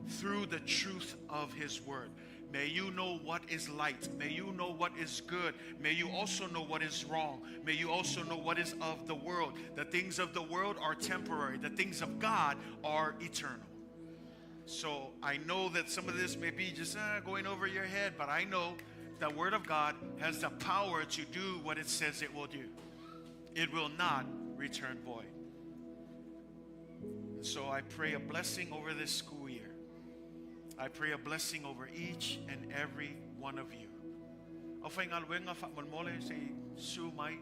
Speaker 2: through the truth of his word. May you know what is light. May you know what is good. May you also know what is wrong. May you also know what is of the world. The things of the world are temporary. The things of God are eternal. So I know that some of this may be just going over your head, but I know the word of God has the power to do what it says it will do. It will not return void. And so I pray a blessing over this school year. I pray a blessing over each and every one of you. Whaingaluenga whamonmole say su mai.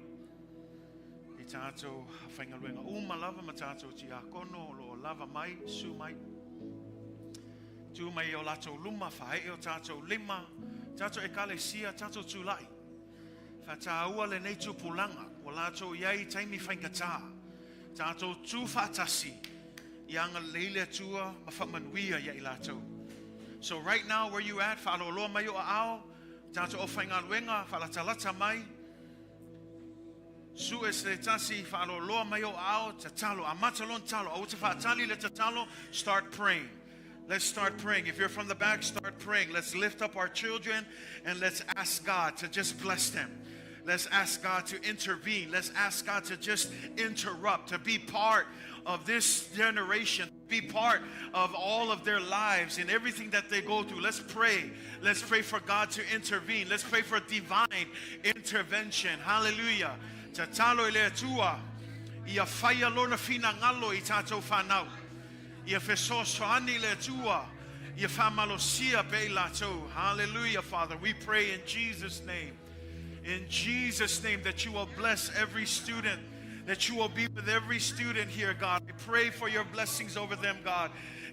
Speaker 2: I tātou whaingaluenga lava ma tātou tiakono lo lava mai su mai. Tu mai o latou luma whae o tātou lima. Tātou ekalesia tātou tūlai. Whataua lenei tūpulanga. O latou iai taimi whaingata. Tātou tū Faatasi. Ianga leile tua ma whamanuia iai latou. So right now, where you at, whaaloloa mai o ao, tātou o whaingaluenga, whaalatalata mai, Su es le tasi falo loa mayo ao tatalo amatalon talo au te faatali le tatalo. Start praying. Let's start praying. If you're from the back, start praying. Let's lift up our children and let's ask God to just bless them. Let's ask God to intervene. Let's ask God to just interrupt, to be part of this generation, be part of all of their lives and everything that they go through. Let's pray. Let's pray for God to intervene. Let's pray for divine intervention. Hallelujah. Tatalo ele tua. Ia faya lona fina ngalo I tatou whanau. Ia feso soani le tua. Ia famalosia be lato. Hallelujah, Father. We pray in Jesus' name. In Jesus' name that you will bless every student, that you will be with every student here, God. I pray for your blessings over them, God.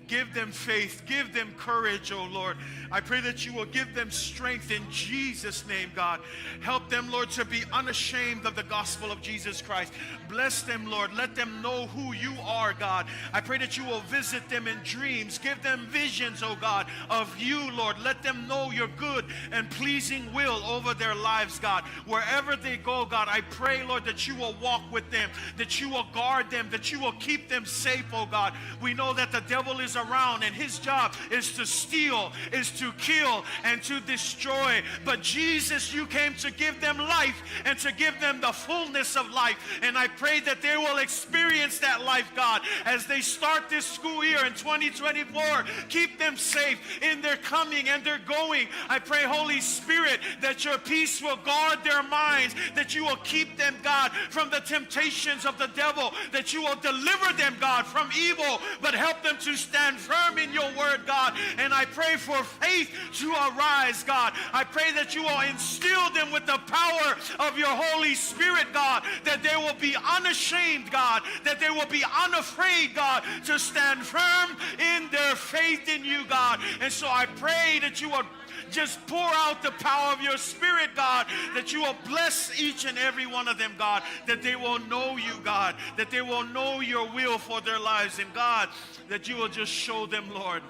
Speaker 2: Give them faith. Give them courage, oh Lord. I pray that you will give them strength in Jesus' name, God. Help them, Lord, to be unashamed of the gospel of Jesus Christ. Bless them, Lord. Let them know who you are, God. I pray that you will visit them in dreams. Give them visions, oh God, of you, Lord. Let them know your good and pleasing will over their lives, God. Wherever they go, God, I pray, Lord, that you will walk with them, that you will guard them, that you will keep them safe, oh God. We know that the devil is around and his job is to steal, is to kill and to destroy, but Jesus, you came to give them life and to give them the fullness of life, and I pray that they will experience that life, God, as they start this school year in 2024. Keep them safe in their coming and their going. I pray, Holy Spirit, that your peace will guard their minds, that you will keep them, God, from the temptations of the devil, that you will deliver them, God, from evil, but help them to stand firm in your word, God. And I pray for faith to arise, God. I pray that you will instill them with the power of your Holy Spirit, God, that they will be unashamed, God, that they will be unafraid, God, to stand firm in their faith in you, God. And so I pray that you will just pour out the power of your Spirit, God, that you will bless each and every one of them, God, that they will know you, God, that they will know your will for their lives, and God, that you will just show them, Lord,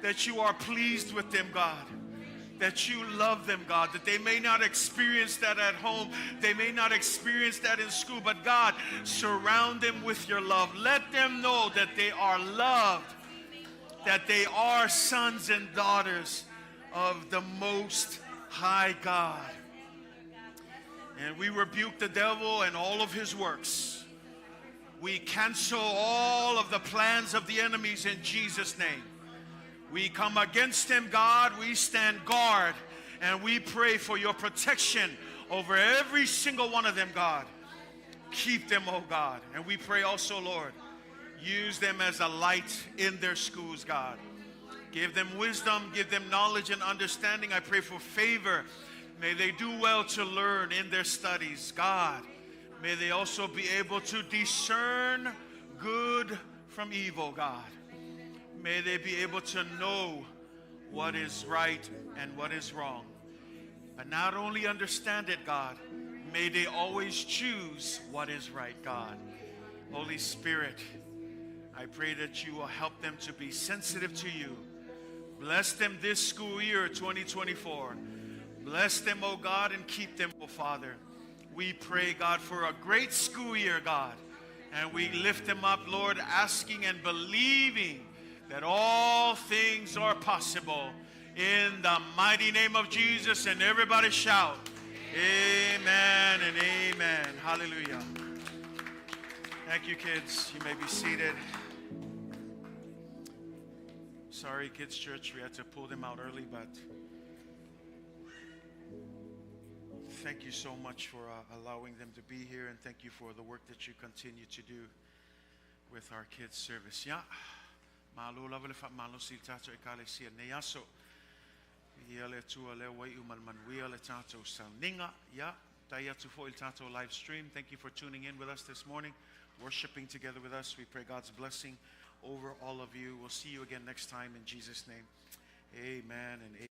Speaker 2: that you are pleased with them, God, that you love them, God, that they may not experience that at home, they may not experience that in school, but God, surround them with your love. Let them know that they are loved, that they are sons and daughters of the Most High God. And we rebuke the devil and all of his works. We cancel all of the plans of the enemies in Jesus' name. We come against him, God. We stand guard and we pray for your protection over every single one of them, God. Keep them, oh God. And we pray also, Lord, use them as a light in their schools, God. Give them wisdom, give them knowledge and understanding. I pray for favor. May they do well to learn in their studies, God. May they also be able to discern good from evil, God. May they be able to know what is right and what is wrong. But not only understand it, God, may they always choose what is right, God. Holy Spirit, I pray that you will help them to be sensitive to you. Bless them this school year, 2024. Bless them, oh God, and keep them, oh Father. We pray, God, for a great school year, God. And we lift them up, Lord, asking and believing that all things are possible. In the mighty name of Jesus, and everybody shout, amen and amen. Hallelujah. Thank you, kids. You may be seated. Sorry, Kids Church, we had to pull them out early, but thank you so much for allowing them to be here, and thank you for the work that you continue to do with our kids' service. Yeah. Live stream. Thank you for tuning in with us this morning, worshiping together with us. We pray God's blessing over all of you. We'll see you again next time in Jesus' name. Amen and amen.